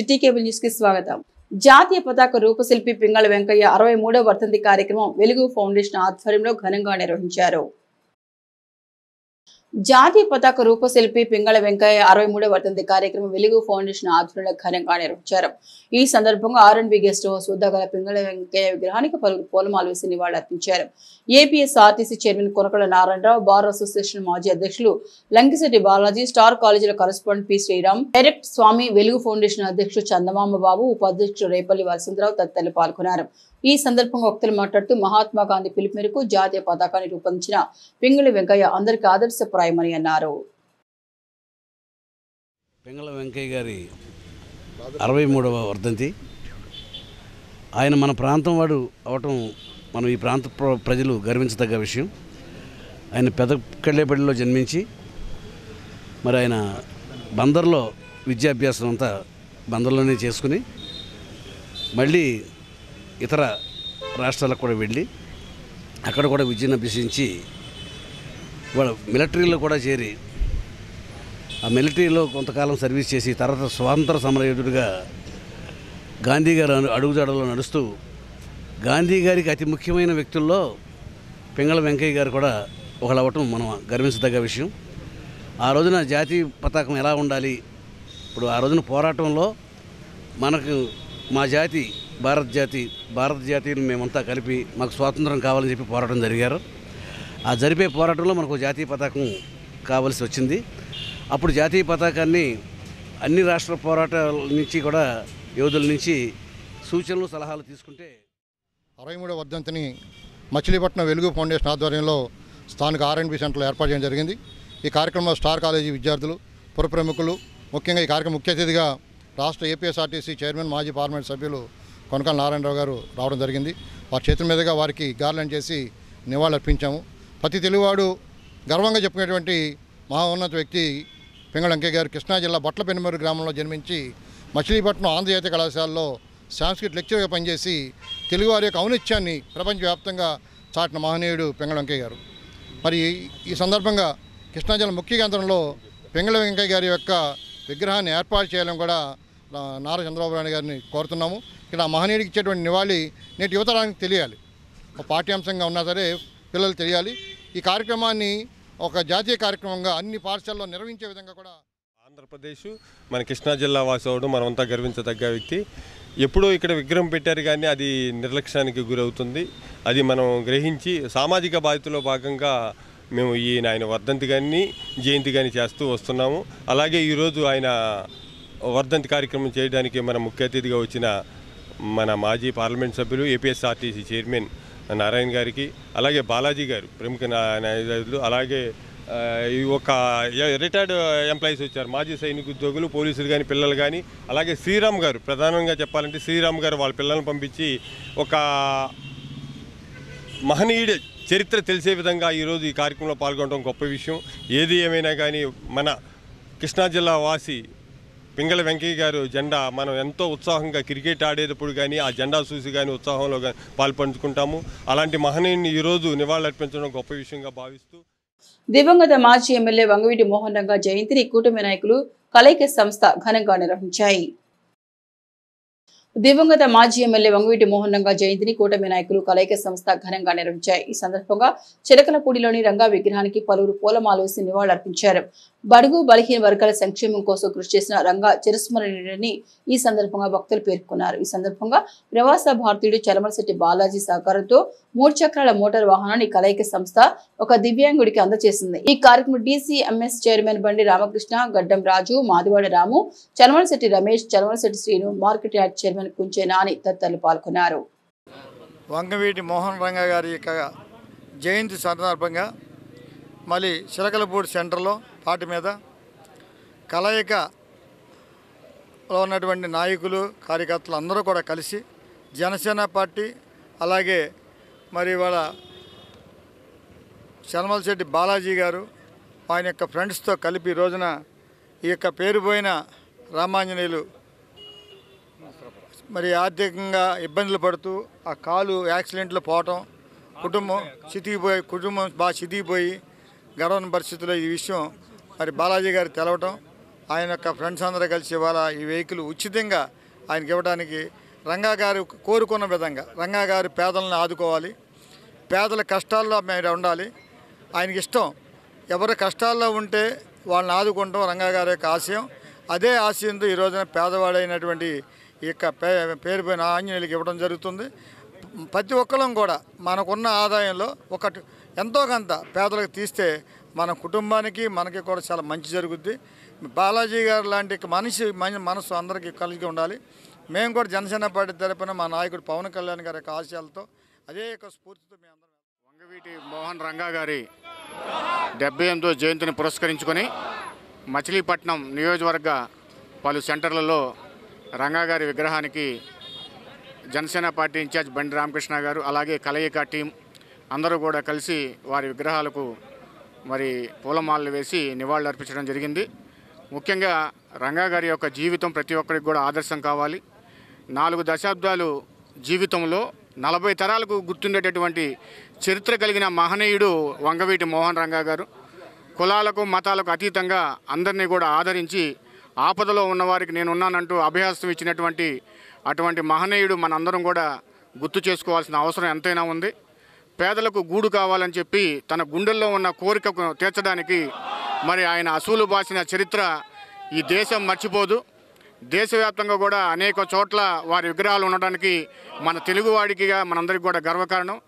City cable news కి స్వాగతం. జాతీయ పతాక రూపశిల్పి పింగళ వెంకయ్య 63వ వర్ధంతి కార్యక్రమం వెలుగు ఫౌండేషన్ ఆధ్వర్యంలో ఘనంగా నిర్వహించారు. జాతీయ పతాక రూపశిల్పి పింగళ వెంకయ్య 63వ వర్ధంతి కార్యక్రమం వెలుగు ఫౌండేషన్ ఆధ్వర్యంలో ఘనంగా నిర్వహించారు. ఈ సందర్భంగా R&B గెస్ట్ హౌస్ వద్ద గల పింగళ వెంకయ్య విగ్రహానికి పలువురు పూలమాలలు వేసి నివాళులర్పించారు. APSRTC chairman Konakalla Narayana Rao, bar association మాజీ అధ్యక్షులు లంకిశెట్టి బాలాజీ, స్టార్ కాలేజీల correspondent P Sriram, direct Swamy, Velugu foundation అధ్యక్షుడు చందమామ బాబు, ఉపాధ్యక్షుడు రేపల్లి వసంతరావు తదితరులు పాల్గొన్నారు. ఈ సందర్భంగా వక్తలు మాట్లాడుతూ మహాత్మా గాంధీ పిలుపు మేరకు జాతీయ పతాకాన్ని రూపొందించిన పింగళి వెంకయ్య అందరికీ ఆదర్శప్రాయమని అన్నారు. పింగళ వెంకయ్య గారి 63వ వర్ధంతి. ఆయన మన ప్రాంతం వాడు అవటం మనం ఈ ప్రాంత ప్రజలు గర్వించదగ్గ విషయం. ఆయన పెదకళ్ళేపల్లిలో జన్మించి మరి ఆయన బందర్లో విద్యాభ్యాసం అంతా బందర్లోనే చేసుకుని మళ్ళీ ఇతర రాష్ట్రాలకు కూడా వెళ్ళి అక్కడ కూడా విద్యను అభ్యసించి వాళ్ళ మిలిటరీలో కూడా చేరి ఆ మిలిటరీలో కొంతకాలం సర్వీస్ చేసి తర్వాత స్వాతంత్ర సమరయోధుడిగా గాంధీ గారు అడుగుజాడలో నడుస్తూ గాంధీ గారికి అతి ముఖ్యమైన వ్యక్తుల్లో పింగళ వెంకయ్య గారు కూడా ఒకళ్ళు అవ్వటం మనం గర్వించదగ్గ విషయం. ఆ రోజున జాతీయ పతాకం ఎలా ఉండాలి, ఇప్పుడు ఆ రోజున పోరాటంలో మనకు మా జాతి భారత జాతీయులు మేమంతా కలిపి మాకు స్వాతంత్రం కావాలని చెప్పి పోరాటం జరిగారు. ఆ జరిపే పోరాటంలో మనకు జాతీయ పతాకం కావాల్సి వచ్చింది. అప్పుడు జాతీయ పతాకాన్ని అన్ని రాష్ట్ర పోరాటాల నుంచి కూడా యోధుల నుంచి సూచనలు సలహాలు తీసుకుంటే 63వ వర్ధంతిని మచిలీపట్నం వెలుగు ఫౌండేషన్ ఆధ్వర్యంలో స్థానిక R&B సెంటర్లో ఏర్పాటు చేయడం జరిగింది. ఈ కార్యక్రమంలో స్టార్ కాలేజీ విద్యార్థులు, పుర ప్రముఖులు, ముఖ్యంగా ఈ కార్యక్రమం ముఖ్య అతిథిగా రాష్ట్ర ఏపీఎస్ఆర్టీసీ చైర్మన్, మాజీ పార్లమెంట్ సభ్యులు కొనకళ్ళ నారాయణరావు గారు రావడం జరిగింది. వారి చేతుల మీదుగా వారికి గార్లెండ్ చేసి నివాళులర్పించాము. ప్రతి తెలుగువాడు గర్వంగా చెప్పుకునేటువంటి మహోన్నత వ్యక్తి పింగళ వెంకయ్య గారు కృష్ణా జిల్లా బొట్లపెనుమూరు గ్రామంలో జన్మించి మచిలీపట్నం ఆంధ్రజాతీయ కళాశాలలో సాంస్క్రిట్ లెక్చరర్గా పనిచేసి తెలుగువారి యొక్క ఔన్నత్యాన్ని ప్రపంచవ్యాప్తంగా చాటిన మహనీయుడు పింగళ వెంకయ్య గారు. మరి ఈ సందర్భంగా కృష్ణా జిల్లా ముఖ్య కేంద్రంలో పింగళ వెంకయ్య గారి యొక్క విగ్రహాన్ని ఏర్పాటు చేయాలని కూడా నారా చంద్రబాబు నాయుడు గారిని కోరుతున్నాము. ఇక్కడ మహనీయుడికి ఇచ్చేటువంటి నివాళి నేటి యువతరానికి తెలియాలి. ఒక పాఠ్యాంశంగా ఉన్నా సరే పిల్లలు తెలియాలి. ఈ కార్యక్రమాన్ని ఒక జాతీయ కార్యక్రమంగా అన్ని పాఠశాలలో నిర్వహించే విధంగా కూడా ఆంధ్రప్రదేశ్ మన కృష్ణా జిల్లా వాసి అవడం మనమంతా గర్వించదగ్గ వ్యక్తి. ఎప్పుడో ఇక్కడ విగ్రహం పెట్టారు కానీ అది నిర్లక్ష్యానికి గురవుతుంది. అది మనం గ్రహించి సామాజిక బాధ్యతలో భాగంగా మేము ఆయన వర్ధంతి కానీ జయంతి కానీ చేస్తూ వస్తున్నాము. అలాగే ఈరోజు ఆయన వర్ధంతి కార్యక్రమం చేయడానికి మన ముఖ్య అతిథిగా వచ్చిన మన మాజీ పార్లమెంట్ సభ్యులు, ఏపీఎస్ఆర్టీసీ చైర్మన్ నారాయణ గారికి, అలాగే బాలాజీ గారు ప్రముఖ న్యాయవాదులు, అలాగే ఒక రిటైర్డ్ ఎంప్లాయీస్ వచ్చారు, మాజీ సైనిక ఉద్యోగులు, పోలీసులు కానీ, పిల్లలు కానీ, అలాగే శ్రీరామ్ గారు, ప్రధానంగా చెప్పాలంటే శ్రీరామ్ గారు వాళ్ళ పిల్లలను పంపించి ఒక మహనీయుడి చరిత్ర తెలిసే విధంగా ఈరోజు ఈ కార్యక్రమంలో పాల్గొనడం గొప్ప విషయం. ఏది ఏమైనా కానీ మన కృష్ణా జిల్లా వాసి పింగళ వెంకయ్య గారు జెండా మనం ఎంతో ఉత్సాహంగా క్రికెట్ ఆడేటప్పుడు కానీ ఆ జెండా చూసి కానీ ఉత్సాహంలో పాల్పంచుకుంటాము. అలాంటి మహనీయుని ఈరోజు నివాళులర్పించడం గొప్ప విషయంగా భావిస్తూ దివంగత మాజీ ఎమ్మెల్యే వంగవీటి మోహన్ రంగా జయంతిని కూటమి నాయకులు కలైక సంస్థ ఘనంగా నిర్వహించాయి. దివంగత మాజీ ఎమ్మెల్యే వంగవీటి మోహన్ రంగా జయంతిని కూటమి నాయకులు కలైక సంస్థ ఘనంగా నిర్వహించాయి. ఈ సందర్భంగా చిలకలపూడిలోని రంగా విగ్రహానికి పలువురు పూలమాల వేసి నివాళులర్పించారు. బడుగు బలహీన వర్గాల సంక్షేమం కోసం కృషి చేసిన రంగా చిరస్మరణీయుడని ఈ సందర్భంగా భక్తులు పేర్కొన్నారు. ఈ సందర్భంగా ప్రవాస భారతీయుడు చలమలశెట్టి బాలాజీ సహకారంతో 3 చక్రాల మోటార్ వాహనాన్ని కలైక సంస్థ ఒక దివ్యాంగుడికి అందజేసింది. ఈ కార్యక్రమం DCMS chairman Bandi Ramakrishna, Gaddam Raju, Madivada Ramu, Chalamalasetti Ramesh, Chalamalasetti Srinu, market yard chairman Kunche Nani తదితరులు పాల్గొన్నారు. వంగవీటి మోహన్ రంగా గారి యొక్క జయంతి సందర్భంగా మళ్ళీ చిలకలపూడి సెంటర్లో పార్టీ మీద కలయికలో ఉన్నటువంటి నాయకులు, కార్యకర్తలు అందరూ కూడా కలిసి జనసేన పార్టీ, అలాగే మరి వాళ్ళ చలమలశెట్టి బాలాజీ గారు ఆయన యొక్క ఫ్రెండ్స్తో కలిపి రోజున ఈ యొక్క పేరుపోయిన రామాంజనేయులు మరి ఆర్థికంగా ఇబ్బందులు పడుతూ ఆ కాలు యాక్సిడెంట్లో పోవటం, కుటుంబం బాగా చితికిపోయి గడవని పరిస్థితుల్లో ఈ విషయం మరి బాలాజీ గారు తెలవటం, ఆయన యొక్క ఫ్రెండ్స్ అందరూ కలిసి ఇవాళ ఈ వెహికల్ ఉచితంగా ఆయనకి ఇవ్వడానికి రంగా గారు కోరుకున్న విధంగా రంగా గారు పేదలను ఆదుకోవాలి, పేదల కష్టాల్లో మేము ఉండాలి. ఆయనకి ఇష్టం ఎవరు కష్టాల్లో ఉంటే వాళ్ళని ఆదుకుంటాం రంగా గారి యొక్క ఆశయం. అదే ఆశయంతో ఈ రోజున పేదవాడైనటువంటి ఈ యొక్క పేరుపోయిన ఆంజనేయులకి ఇవ్వడం జరుగుతుంది. ప్రతి ఒక్కరం కూడా మనకున్న ఆదాయంలో ఒకటి ఎంతో కొంత పేదలకు తీస్తే మన కుటుంబానికి మనకి కూడా చాలా మంచి జరుగుద్ది. బాలాజీ గారు లాంటి మనసు అందరికీ కలిగి ఉండాలి. మేము కూడా జనసేన పార్టీ తరపున మా నాయకుడు పవన్ కళ్యాణ్ గారి యొక్క ఆశయాలతో అదే యొక్క స్ఫూర్తితో మేము అందరం వంగవీటి మోహన్ రంగా గారి 78వ జయంతిని పురస్కరించుకొని మచిలీపట్నం నియోజకవర్గ పలు సెంటర్లలో రంగా గారి విగ్రహానికి జనసేన పార్టీ ఇన్ఛార్జ్ బండి రామకృష్ణ గారు అలాగే కలయిక టీం అందరూ కూడా కలిసి వారి విగ్రహాలకు మరి పూలమాలలు వేసి నివాళులు అర్పించడం జరిగింది. ముఖ్యంగా రంగా గారి యొక్క జీవితం ప్రతి ఒక్కరికి కూడా ఆదర్శం కావాలి. 4 దశాబ్దాలు జీవితంలో 40 తరాలకు గుర్తుండేటటువంటి చరిత్ర కలిగిన మహనీయుడు వంగవీటి మోహన్ రంగా గారు. కులాలకు మతాలకు అతీతంగా అందరినీ కూడా ఆదరించి ఆపదలో ఉన్నవారికి నేనున్నానంటూ అభయహస్తం ఇచ్చినటువంటి అటువంటి మహనీయుడు మనందరం కూడా గుర్తు చేసుకోవాల్సిన అవసరం ఎంతైనా ఉంది. పేదలకు గూడు కావాలని చెప్పి తన గుండెల్లో ఉన్న కోరికకు తీర్చడానికి మరి ఆయన అసూలు బాసిన చరిత్ర ఈ దేశం మర్చిపోదు. దేశవ్యాప్తంగా కూడా అనేక చోట్ల వారి విగ్రహాలు ఉండడానికి మన తెలుగువాడికిగా మనందరికీ కూడా గర్వకారణం.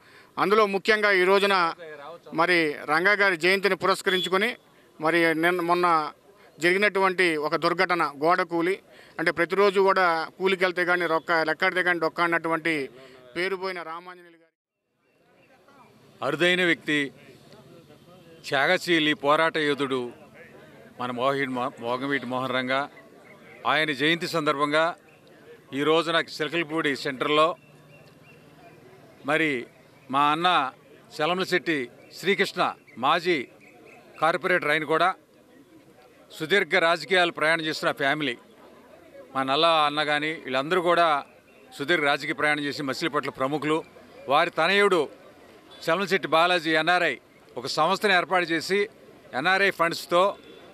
అందులో ముఖ్యంగా ఈ రోజున మరి రంగా గారి జయంతిని పురస్కరించుకొని మరి మొన్న జరిగినటువంటి ఒక దుర్ఘటన గోడ కూలి అంటే ప్రతిరోజు కూడా కూలికి వెళ్తే కానీ లెక్కడితే కానీ డొక్క అన్నటువంటి పేరుపోయిన రామాంజనేయులు గారి అరుదైన వ్యక్తి, త్యాగశీలి, పోరాట యోధుడు మన వంగవీటి మోహన్ రంగా. ఆయన జయంతి సందర్భంగా ఈ రోజున చిలకలపూడి సెంటర్లో మరి మా అన్న చలమలశెట్టి శ్రీకృష్ణ మాజీ కార్పొరేటర్, ఆయన కూడా సుదీర్ఘ రాజకీయాలు ప్రయాణం చేస్తున్న ఫ్యామిలీ, మా నల్ల అన్న కానీ వీళ్ళందరూ కూడా సుదీర్ఘ రాజకీయ ప్రయాణం చేసి మచిలీపట్నం ప్రముఖులు. వారి తనయుడు చలమలశెట్టి బాలాజీ ఎన్ఆర్ఐ ఒక సంస్థను ఏర్పాటు చేసి ఎన్ఆర్ఐ ఫండ్స్తో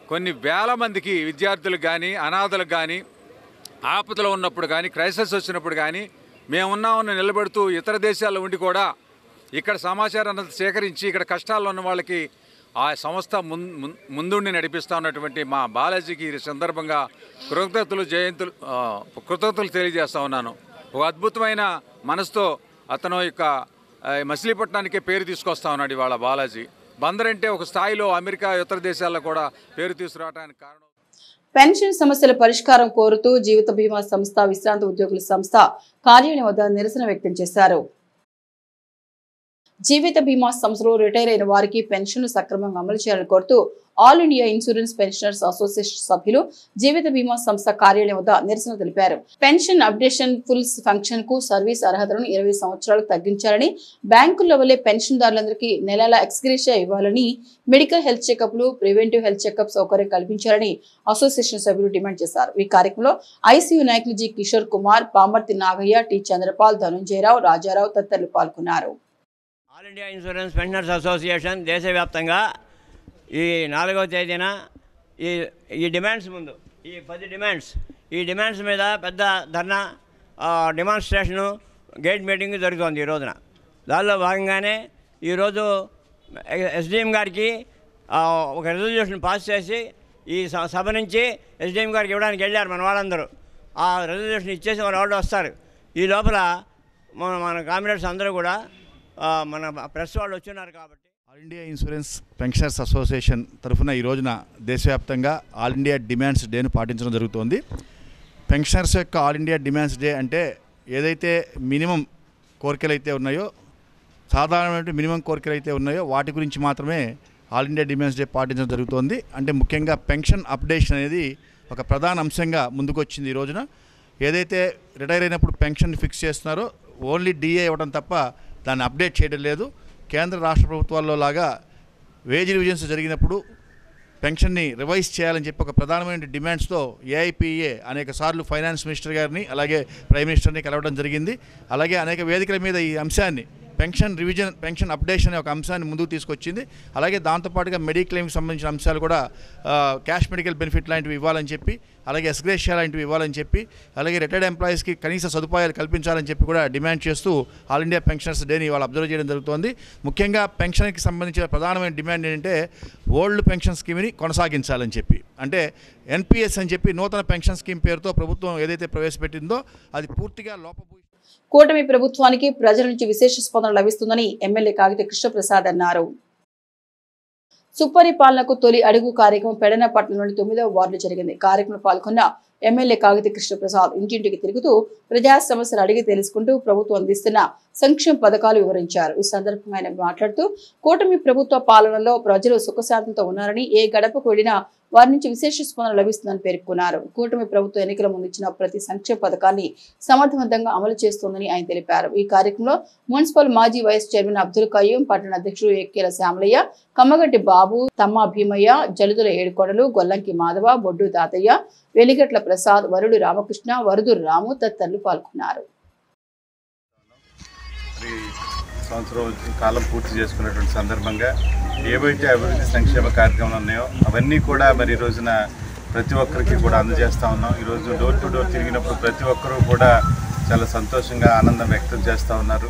కొన్ని వేల మందికి విద్యార్థులకు కానీ అనాథలకు కానీ ఆపదలో ఉన్నప్పుడు కానీ క్రైసిస్ వచ్చినప్పుడు కానీ మేమున్నామని నిలబెడుతూ ఇతర దేశాల్లో ఉండి కూడా ఇక్కడ సమాచారాన్ని సేకరించి ఇక్కడ కష్టాల్లో ఉన్న వాళ్ళకి ఆ సంస్థ ముందుండి నడిపిస్తూ ఉన్నటువంటి మా బాలాజీకి ఈ సందర్భంగా కృతజ్ఞతలు తెలియజేస్తూ ఉన్నాను. ఒక అద్భుతమైన మనసుతో అతను యొక్క మచిలీపట్నానికే పేరు తీసుకొస్తా ఉన్నాడు ఇవాళ బాలాజీ. బందర్ అంటే ఒక స్థాయిలో అమెరికా ఇతర దేశాల్లో కూడా పేరు తీసుకురావడానికి కారణం. పెన్షన్ సమస్యల పరిష్కారం కోరుతూ జీవిత బీమా సంస్థ విశ్రాంత ఉద్యోగుల సంస్థ కార్యాలయం వద్ద నిరసన వ్యక్తం చేశారు. జీవిత బీమా సంస్థలో రిటైర్ అయిన వారికి పెన్షన్లు సక్రమంగా అమలు చేయాలని కోరుతూ all India insurance pensioners association సభ్యులు జీవిత బీమా సంస్థ కార్యాలయం వద్ద నిరసన తెలిపారు. పెన్షన్ అప్డేషన్ ఫుల్ ఫంక్షన్ కు సర్వీస్ అర్హతలను 20 సంవత్సరాలకు తగ్గించాలని, బ్యాంకుల్లో వల్లే పెన్షన్దారులందరికీ నెలల ఎక్స్గ్రేషియా ఇవ్వాలని, మెడికల్ హెల్త్ చెకప్లు, ప్రివెంటివ్ హెల్త్ చెకప్ సౌకర్యం కల్పించాలని అసోసియేషన్ సభ్యులు డిమాండ్ చేశారు. ఈ కార్యక్రమంలో ఐసీయూ నాయకులు జి కిషోర్ కుమార్, పామర్తి నాగయ్య, టి చంద్రపాల్, ధనుంజయరావు, రాజారావు తదితరులు పాల్గొన్నారు. All India insurance pensioners association దేశవ్యాప్తంగా ఈ 4వ తేదీన ఈ డిమాండ్స్ ముందు ఈ 10 డిమాండ్స్ మీద పెద్ద ధర్నా డెమాన్స్ట్రేషను గేట్ మీటింగ్ జరుగుతోంది ఈ రోజున. దానిలో భాగంగానే ఈరోజు ఎస్డిఎం గారికి ఒక రెజల్యూషన్ పాస్ చేసి ఈ సభ నుంచి ఎస్డిఎం గారికి ఇవ్వడానికి వెళ్ళారు మన వాళ్ళందరూ. ఆ రెజల్యూషన్ ఇచ్చేసి మన వాళ్ళు వస్తారు. ఈ లోపల మన కామ్రేడ్స్ అందరూ కూడా మన ప్రెస్ వాళ్ళు వచ్చిన్నారు. కాబట్టి all India insurance pensioners association తరఫున ఈ రోజున దేశవ్యాప్తంగా ఆల్ ఇండియా డిమాండ్స్ డేను పాటించడం జరుగుతోంది. పెన్షనర్స్ యొక్క ఆల్ ఇండియా డిమాండ్స్ డే అంటే ఏదైతే మినిమం కోరికలు అయితే ఉన్నాయో, సాధారణమైన మినిమం కోరికలు అయితే ఉన్నాయో వాటి గురించి మాత్రమే ఆల్ ఇండియా డిమాండ్స్ డే పాటించడం జరుగుతోంది. అంటే ముఖ్యంగా పెన్షన్ అప్డేషన్ అనేది ఒక ప్రధాన అంశంగా ముందుకు వచ్చింది. ఈ రోజున ఏదైతే రిటైర్ అయినప్పుడు పెన్షన్ ఫిక్స్ చేస్తున్నారో ఓన్లీ డిఏ ఇవ్వడం తప్ప దాన్ని అప్డేట్ చేయడం లేదు. కేంద్ర రాష్ట్ర ప్రభుత్వాల్లో లాగా వేజ్ రివిజన్స్ జరిగినప్పుడు పెన్షన్ని రివైజ్ చేయాలని చెప్పి ఒక ప్రధానమైన డిమాండ్స్తో ఏఐపిఏ అనేక సార్లు ఫైనాన్స్ మినిస్టర్ గారిని అలాగే ప్రైమ్ మినిస్టర్ని కలవడం జరిగింది. అలాగే అనేక వేదికల మీద ఈ అంశాన్ని పెన్షన్ రివిజన్, పెన్షన్ అప్డేషన్ అనే ఒక అంశాన్ని ముందుకు తీసుకొచ్చింది. అలాగే దాంతోపాటుగా మెడిక్లెయిమ్కి సంబంధించిన అంశాలు కూడా క్యాష్ మెడికల్ బెనిఫిట్ లాంటివి ఇవ్వాలని చెప్పి, అలాగే ఎస్గ్రేషియా లాంటివి ఇవ్వాలని చెప్పి, అలాగే రిటైర్డ్ ఎంప్లాయీస్కి కనీస సదుపాయాలు కల్పించాలని చెప్పి కూడా డిమాండ్ చేస్తూ ఆల్ ఇండియా పెన్షనర్స్ డేని ఇవాళ అబ్జర్వ్ చేయడం జరుగుతోంది. ముఖ్యంగా పెన్షన్కి సంబంధించిన ప్రధానమైన డిమాండ్ ఏంటంటే ఓల్డ్ పెన్షన్ స్కీమ్ని కొనసాగించాలని చెప్పి, అంటే ఎన్పిఎస్ అని చెప్పి నూతన పెన్షన్ స్కీమ్ పేరుతో ప్రభుత్వం ఏదైతే ప్రవేశపెట్టిందో అది పూర్తిగా లోపభూయిష్టం. కూటమి ప్రభుత్వానికి ప్రజల నుంచి విశేష స్పందన లభిస్తుందని ఎమ్మెల్యే కాగిత కృష్ణప్రసాద్ అన్నారు. సుపరిపాలనకు తొలి అడుగు కార్యక్రమం పెడనపట్నంలోని 9వ వార్డులో జరిగింది. కార్యక్రమంలో పాల్గొన్న ఎమ్మెల్యే కాగిత కృష్ణప్రసాద్ ఇంటింటికి తిరుగుతూ ప్రజా సమస్యలు అడిగి తెలుసుకుంటూ ప్రభుత్వం అందిస్తున్న సంక్షేమ పథకాలు వివరించారు. ఈ సందర్భంగా ఆయన మాట్లాడుతూ కూటమి ప్రభుత్వ పాలనలో ప్రజలు సుఖశాంతితో ఉన్నారని, ఏ గడపకు వెళ్లినా వారి నుంచి విశేష స్పందన లభిస్తుందని పేర్కొన్నారు. కూటమి ప్రభుత్వం ఎన్నికల ముందు ఇచ్చిన ప్రతి సంక్షేమ పథకాన్ని సమర్థవంతంగా అమలు చేస్తోందని ఆయన తెలిపారు. ఈ కార్యక్రమంలో మున్సిపల్ మాజీ వైస్ చైర్మన్ అబ్దుల్ కయ్యూం, పట్టణ అధ్యక్షుడు ఏకేల శ్యామలయ్య, కమ్మగంటి బాబు, తమ్మా భీమయ్య, జలుదుల ఏడుకొండలు, గొల్లంకి మాధవ, బొడ్డు తాతయ్య, వెలిగట్ల ప్రసాద్, వరుడు రామకృష్ణ, వరుదు రాము తదితరులు పాల్గొన్నారు. సంవత్సరం కాలం పూర్తి చేసుకున్నటువంటి సందర్భంగా ఏవైతే అభివృద్ధి సంక్షేమ కార్యక్రమాలు ఉన్నాయో అవన్నీ కూడా మరి ఈ రోజున ప్రతి ఒక్కరికి కూడా అందజేస్తూ ఉన్నాం. ఈరోజు డోర్ టు డోర్ తిరిగినప్పుడు ప్రతి ఒక్కరూ కూడా చాలా సంతోషంగా ఆనందం వ్యక్తం చేస్తూ ఉన్నారు.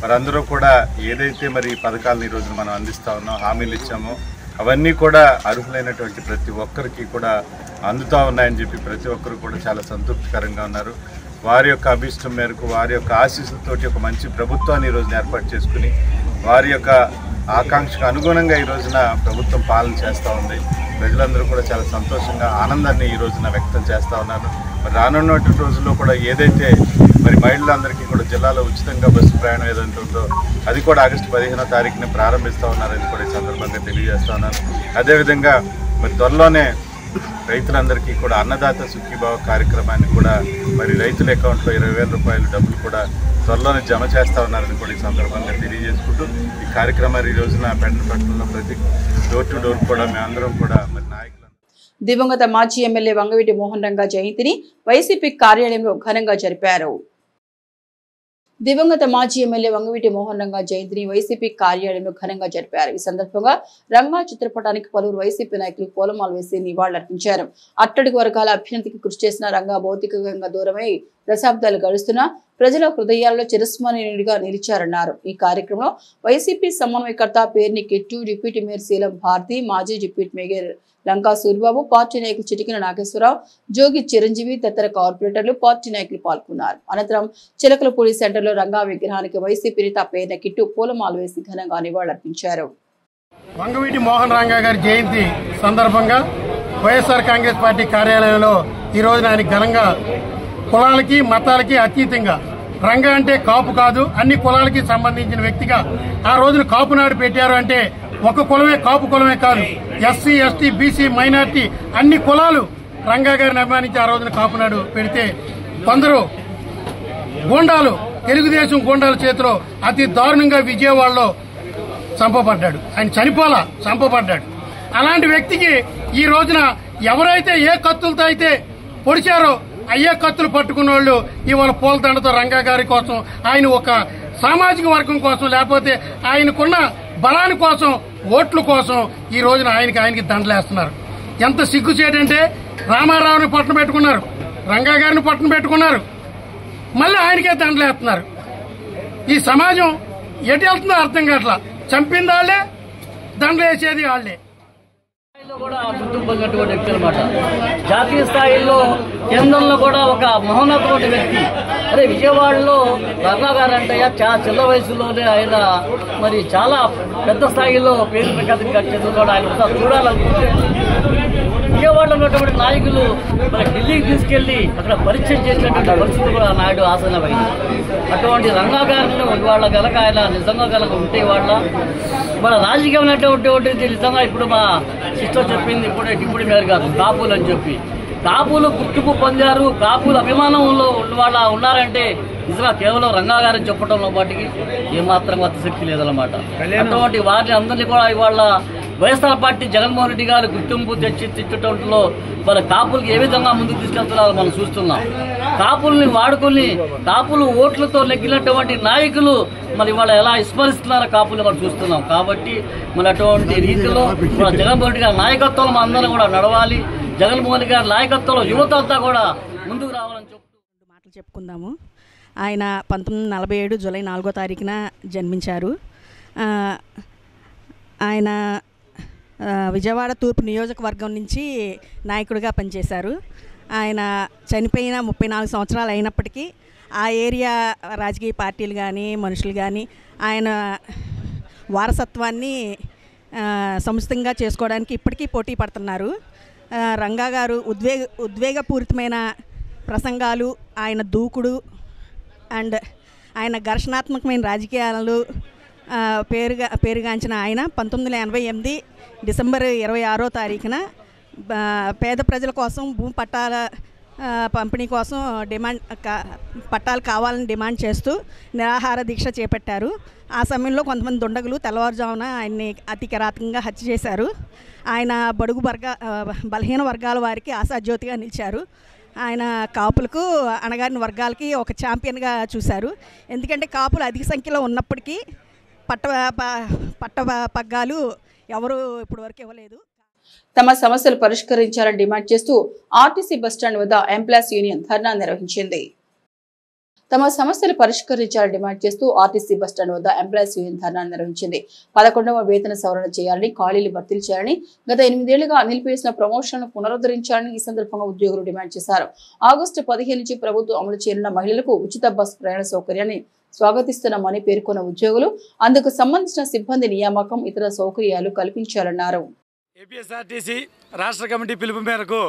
మరి అందరూ కూడా ఏదైతే మరి పథకాలను ఈరోజు మనం అందిస్తూ ఉన్నాం, హామీలు ఇచ్చామో అవన్నీ కూడా అర్హులైనటువంటి ప్రతి ఒక్కరికి కూడా అందుతూ ఉన్నాయని చెప్పి ప్రతి ఒక్కరు కూడా చాలా సంతృప్తికరంగా ఉన్నారు. వారి యొక్క అభిష్టం మేరకు, వారి యొక్క ఆశీస్సులతోటి ఒక మంచి ప్రభుత్వాన్ని ఈరోజున ఏర్పాటు చేసుకుని వారి యొక్క ఆకాంక్షకు అనుగుణంగా ఈ రోజున ప్రభుత్వం పాలన చేస్తూ ఉంది. ప్రజలందరూ కూడా చాలా సంతోషంగా ఆనందాన్ని ఈ రోజున వ్యక్తం చేస్తూ ఉన్నారు. మరి రానున్నటువంటి రోజుల్లో కూడా ఏదైతే మరి మహిళలందరికీ కూడా జిల్లాలో ఉచితంగా బస్సు ప్రయాణం ఏదైతే ఉందో అది కూడా ఆగస్టు 15వ తారీఖున ప్రారంభిస్తూ ఉన్నారని కూడా ఈ సందర్భంగా తెలియజేస్తూ ఉన్నారు. అదేవిధంగా మరి త్వరలోనే రైతులందరికీ కూడా అన్నదాత సుఖీభావ కార్యక్రమాన్ని కూడా మరి రైతుల అకౌంట్లో 20,000 రూపాయల డబ్బులు కూడా త్వరలోనే జమ చేస్తూ ఉన్నారని కూడా ఈ సందర్భంగా తెలియజేసుకుంటూ ఈ కార్యక్రమాన్ని ఈ రోజున పెండపట్నంలో ప్రతి డోర్ టు డోర్ కూడా మేమందరం కూడా మరి నాయకులు. దివంగత మాజీ ఎమ్మెల్యే వంగవీటి మోహన్ రంగా జయంతిని వైసీపీ కార్యాలయంలో ఘనంగా జరిపారు. దివంగత మాజీ ఎమ్మెల్యే వంగవీటి మోహన్ రంగా జయంతిని వైసీపీ కార్యాలయంలో ఘనంగా జరిపారు. ఈ సందర్భంగా రంగా చిత్రపటానికి పలువురు వైసీపీ నాయకులు పూలమాల వేసి నివాళులర్పించారు. అట్టడుగు వర్గాల అభ్యున్నతికి కృషి చేసిన రంగా భౌతికంగా దూరమై దశాబ్దాలు గడుస్తున్నా ప్రజల హృదయాల్లో చిరస్మరణీయుడిగా నిలిచారన్నారు. ఈ కార్యక్రమంలో వైసీపీ సమన్వయకర్త పేర్ని కిట్టు, డిప్యూటీ మేయర్ శీలం భారతి, మాజీ deputy mayor Lanka Suribabu, party నాయకులు చిటికిన నాగేశ్వరరావు, జోగి చిరంజీవి తదితర కార్పొరేటర్లు, పార్టీ నాయకులు పాల్గొన్నారు. అనంతరం చిలకలపూడి సెంటర్లో రంగా విగ్రహానికి వైసీపీ నేత పేర్న కిట్టు పూలమాల వేసి ఘనంగా నివాళులర్పించారు. వంగవీటి మోహన్ రంగా గారి జయంతి సందర్భంగా వైఎస్ఆర్ కాంగ్రెస్ పార్టీ కార్యాలయంలో ఈ రోజున ఆయన ఘనంగా కులాలకి మతాలకి అతీతంగా రంగా అంటే కాపు కాదు, అన్ని కులాలకి సంబంధించిన వ్యక్తిగా ఆ రోజున కాపు నాడు పెట్టారు. అంటే ఒక కులమే కాపు కులమే కాదు, ఎస్సీ, ఎస్టీ, బీసీ, మైనార్టీ అన్ని కులాలు రంగా గారిని అభిమానించి ఆ రోజున కాపునాడు పెడితే కొందరు గూండాలు, తెలుగుదేశం గూండాల చేతిలో అతి దారుణంగా విజయవాడలో చంపబడ్డాడు. ఆయన చనిపోలా, చంపబడ్డాడు. అలాంటి వ్యక్తికి ఈ రోజున ఎవరైతే ఏ కత్తులతో అయితే పొడిచారో అయ్యే కత్తులు పట్టుకున్న వాళ్ళు ఇవాళ పూలదండతో రంగా గారి కోసం, ఆయన ఒక సామాజిక వర్గం కోసం, లేకపోతే ఆయనకున్న బలాని కోసం, ఓట్ల కోసం ఈ రోజున ఆయనకి దండలేస్తున్నారు. ఎంత సిగ్గుచేటంటే రామారావుని పట్టణ పెట్టుకున్నారు, రంగా గారిని పట్టణ పెట్టుకున్నారు, మళ్ళీ ఆయనకే దండలేస్తున్నారు. ఈ సమాజం ఎటు వెళ్తుందో అర్థం కావట్లా. చంపింది వాళ్లే, దండలేసేది వాళ్లే. కూడా గుర్తింపున్నటువంటి వ్యక్తి అనమాట. జాతీయ స్థాయిలో కేంద్రంలో కూడా ఒక మహోన్నతమైన వ్యక్తి. అదే విజయవాడలో రంగా గారు అంటే చిన్న వయసులోనే ఆయన మరి చాలా పెద్ద స్థాయిలో పేరు ప్రఖ్యాతి చెందుతాడు. ఆయన ఒకసారి చూడాలనుకుంటే విజయవాడలో ఉన్నటువంటి నాయకులు మరి ఢిల్లీకి తీసుకెళ్లి అక్కడ పరిచయం చేసినటువంటి పరిస్థితి కూడా నాయుడు ఆసనమైంది. అటువంటి రంగా గారిని వాళ్ళ కనుక ఆయన నిజంగా కనుక ఉంటే వాళ్ళ రాజకీయం అనేటువంటిది నిజంగా ఇప్పుడు మా సిస్టర్ చెప్పింది ఇప్పుడే డిప్యూటీ మేయర్ గారు కాపులు అని చెప్పి, కాపులు గుర్తింపు పొందారు, కాపులు అభిమానంలో వాళ్ళ ఉన్నారంటే నిజంగా కేవలం రంగా గారిని చెప్పడంలో వాటికి ఏమాత్రం అతిశక్తి లేదన్నమాట. అటువంటి వారిని అందరినీ కూడా ఇవాళ వైఎస్ఆర్ పార్టీ జగన్మోహన్ రెడ్డి గారు గుర్తింపు తెచ్చటంలో వాళ్ళ కాపులకి ఏ విధంగా ముందుకు తీసుకెళ్తున్నారో మనం చూస్తున్నాం. కాపుల్ని వాడుకొని కాపులు ఓట్లతో నెగ్గినటువంటి నాయకులు మరి వాళ్ళ ఎలా విస్మరిస్తున్నారో కాపులు మనం చూస్తున్నాం. కాబట్టి మన అటువంటి రీతిలో మన జగన్మోహన్ రెడ్డి గారి నాయకత్వంలో మన అందరం కూడా నడవాలి. జగన్మోహన్ రెడ్డి గారి నాయకత్వంలో యువత అంతా కూడా ముందుకు రావాలని మాటలు చెప్పుకుందాము. ఆయన 1947 జూలై 4వ తారీఖున జన్మించారు. ఆయన విజయవాడ తూర్పు నియోజకవర్గం నుంచి నాయకుడిగా పనిచేశారు. ఆయన చనిపోయిన 34 సంవత్సరాలు అయినప్పటికీ ఆ ఏరియా రాజకీయ పార్టీలు కానీ మనుషులు కానీ ఆయన వారసత్వాన్ని సముచితంగా చేసుకోవడానికి ఇప్పటికీ పోటీ పడుతున్నారు. రంగా గారు ఉద్వేగపూరితమైన ప్రసంగాలు, ఆయన దూకుడు అండ్ ఆయన ఘర్షణాత్మకమైన రాజకీయాలు పేరుగాంచిన ఆయన 1988 డిసెంబర్ 26వ తారీఖున పేద ప్రజల కోసం భూమి పట్టాల పంపిణీ కోసం పట్టాలు కావాలని డిమాండ్ చేస్తూ నిరాహార దీక్ష చేపట్టారు. ఆ సమయంలో కొంతమంది దుండగులు తెల్లవారుజామున ఆయన్ని అతి కిరాతకంగా హత్య చేశారు. ఆయన బలహీన వర్గాల వారికి ఆశాజ్యోతిగా నిలిచారు. ఆయన కాపులకు అణగారిన వర్గాలకి ఒక ఛాంపియన్గా చూశారు. ఎందుకంటే కాపులు అధిక సంఖ్యలో ఉన్నప్పటికీ పట్ట పగ్గాలు ఎవరు ఇప్పటి వరకు ఇవ్వలేదు. తమ సమస్యలు పరిష్కరించాలని డిమాండ్ చేస్తూ ఆర్టీసీ బస్టాండ్ వద్ద ఎంప్లాయీస్ యూనియన్ ధర్నా నిర్వహించింది. తమ సమస్యలు పరిష్కరించాలని డిమాండ్ చేస్తూ ఆర్టీసీ బస్టాండ్ వద్ద ఎంప్లాయీస్ యూనియన్ ధర్నా నిర్వహించింది. 11వ వేతన సవరణ చేయాలని, ఖాళీలు భర్తీ చేయాలని, గత 8 ఏళ్లుగా నిలిపివేసిన ప్రమోషన్లను పునరుద్ధరించాలని ఈ సందర్భంగా ఉద్యోగులు డిమాండ్ చేశారు. ఆగస్టు 15 నుంచి ప్రభుత్వం అమలు చేయనున్న మహిళలకు ఉచిత బస్ ప్రయాణ సౌకర్యాన్ని స్వాగతిస్తున్నామని పేర్కొన్న ఉద్యోగులు అందుకు సంబంధించిన సిబ్బంది నియామకం, ఇతర సౌకర్యాలు కల్పించాలన్నారు. ఏపీఎస్ఆర్టీసీ రాష్ట్ర కమిటీ పిలుపు మేరకు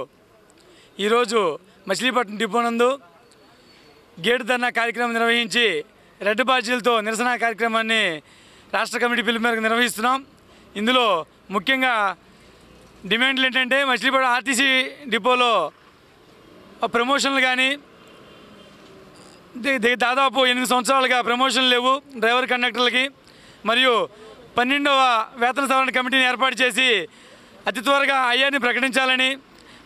ఈరోజు మచిలీపట్నం డిపో నందు గేటు ధర్నా కార్యక్రమం నిర్వహించి రెడ్ బాజీలతో నిరసన కార్యక్రమాన్ని రాష్ట్ర కమిటీ పిలుపు మేరకు నిర్వహిస్తున్నాం. ఇందులో ముఖ్యంగా డిమాండ్లు ఏంటంటే మచిలీపట్నం ఆర్టీసీ డిపోలో ప్రమోషన్లు కానీ దాదాపు 8 సంవత్సరాలుగా ప్రమోషన్లు లేవు డ్రైవర్ కండక్టర్లకి. మరియు 12వ వేతన సవరణ కమిటీని ఏర్పాటు చేసి అతి త్వరగా ఐఆర్ని ప్రకటించాలని,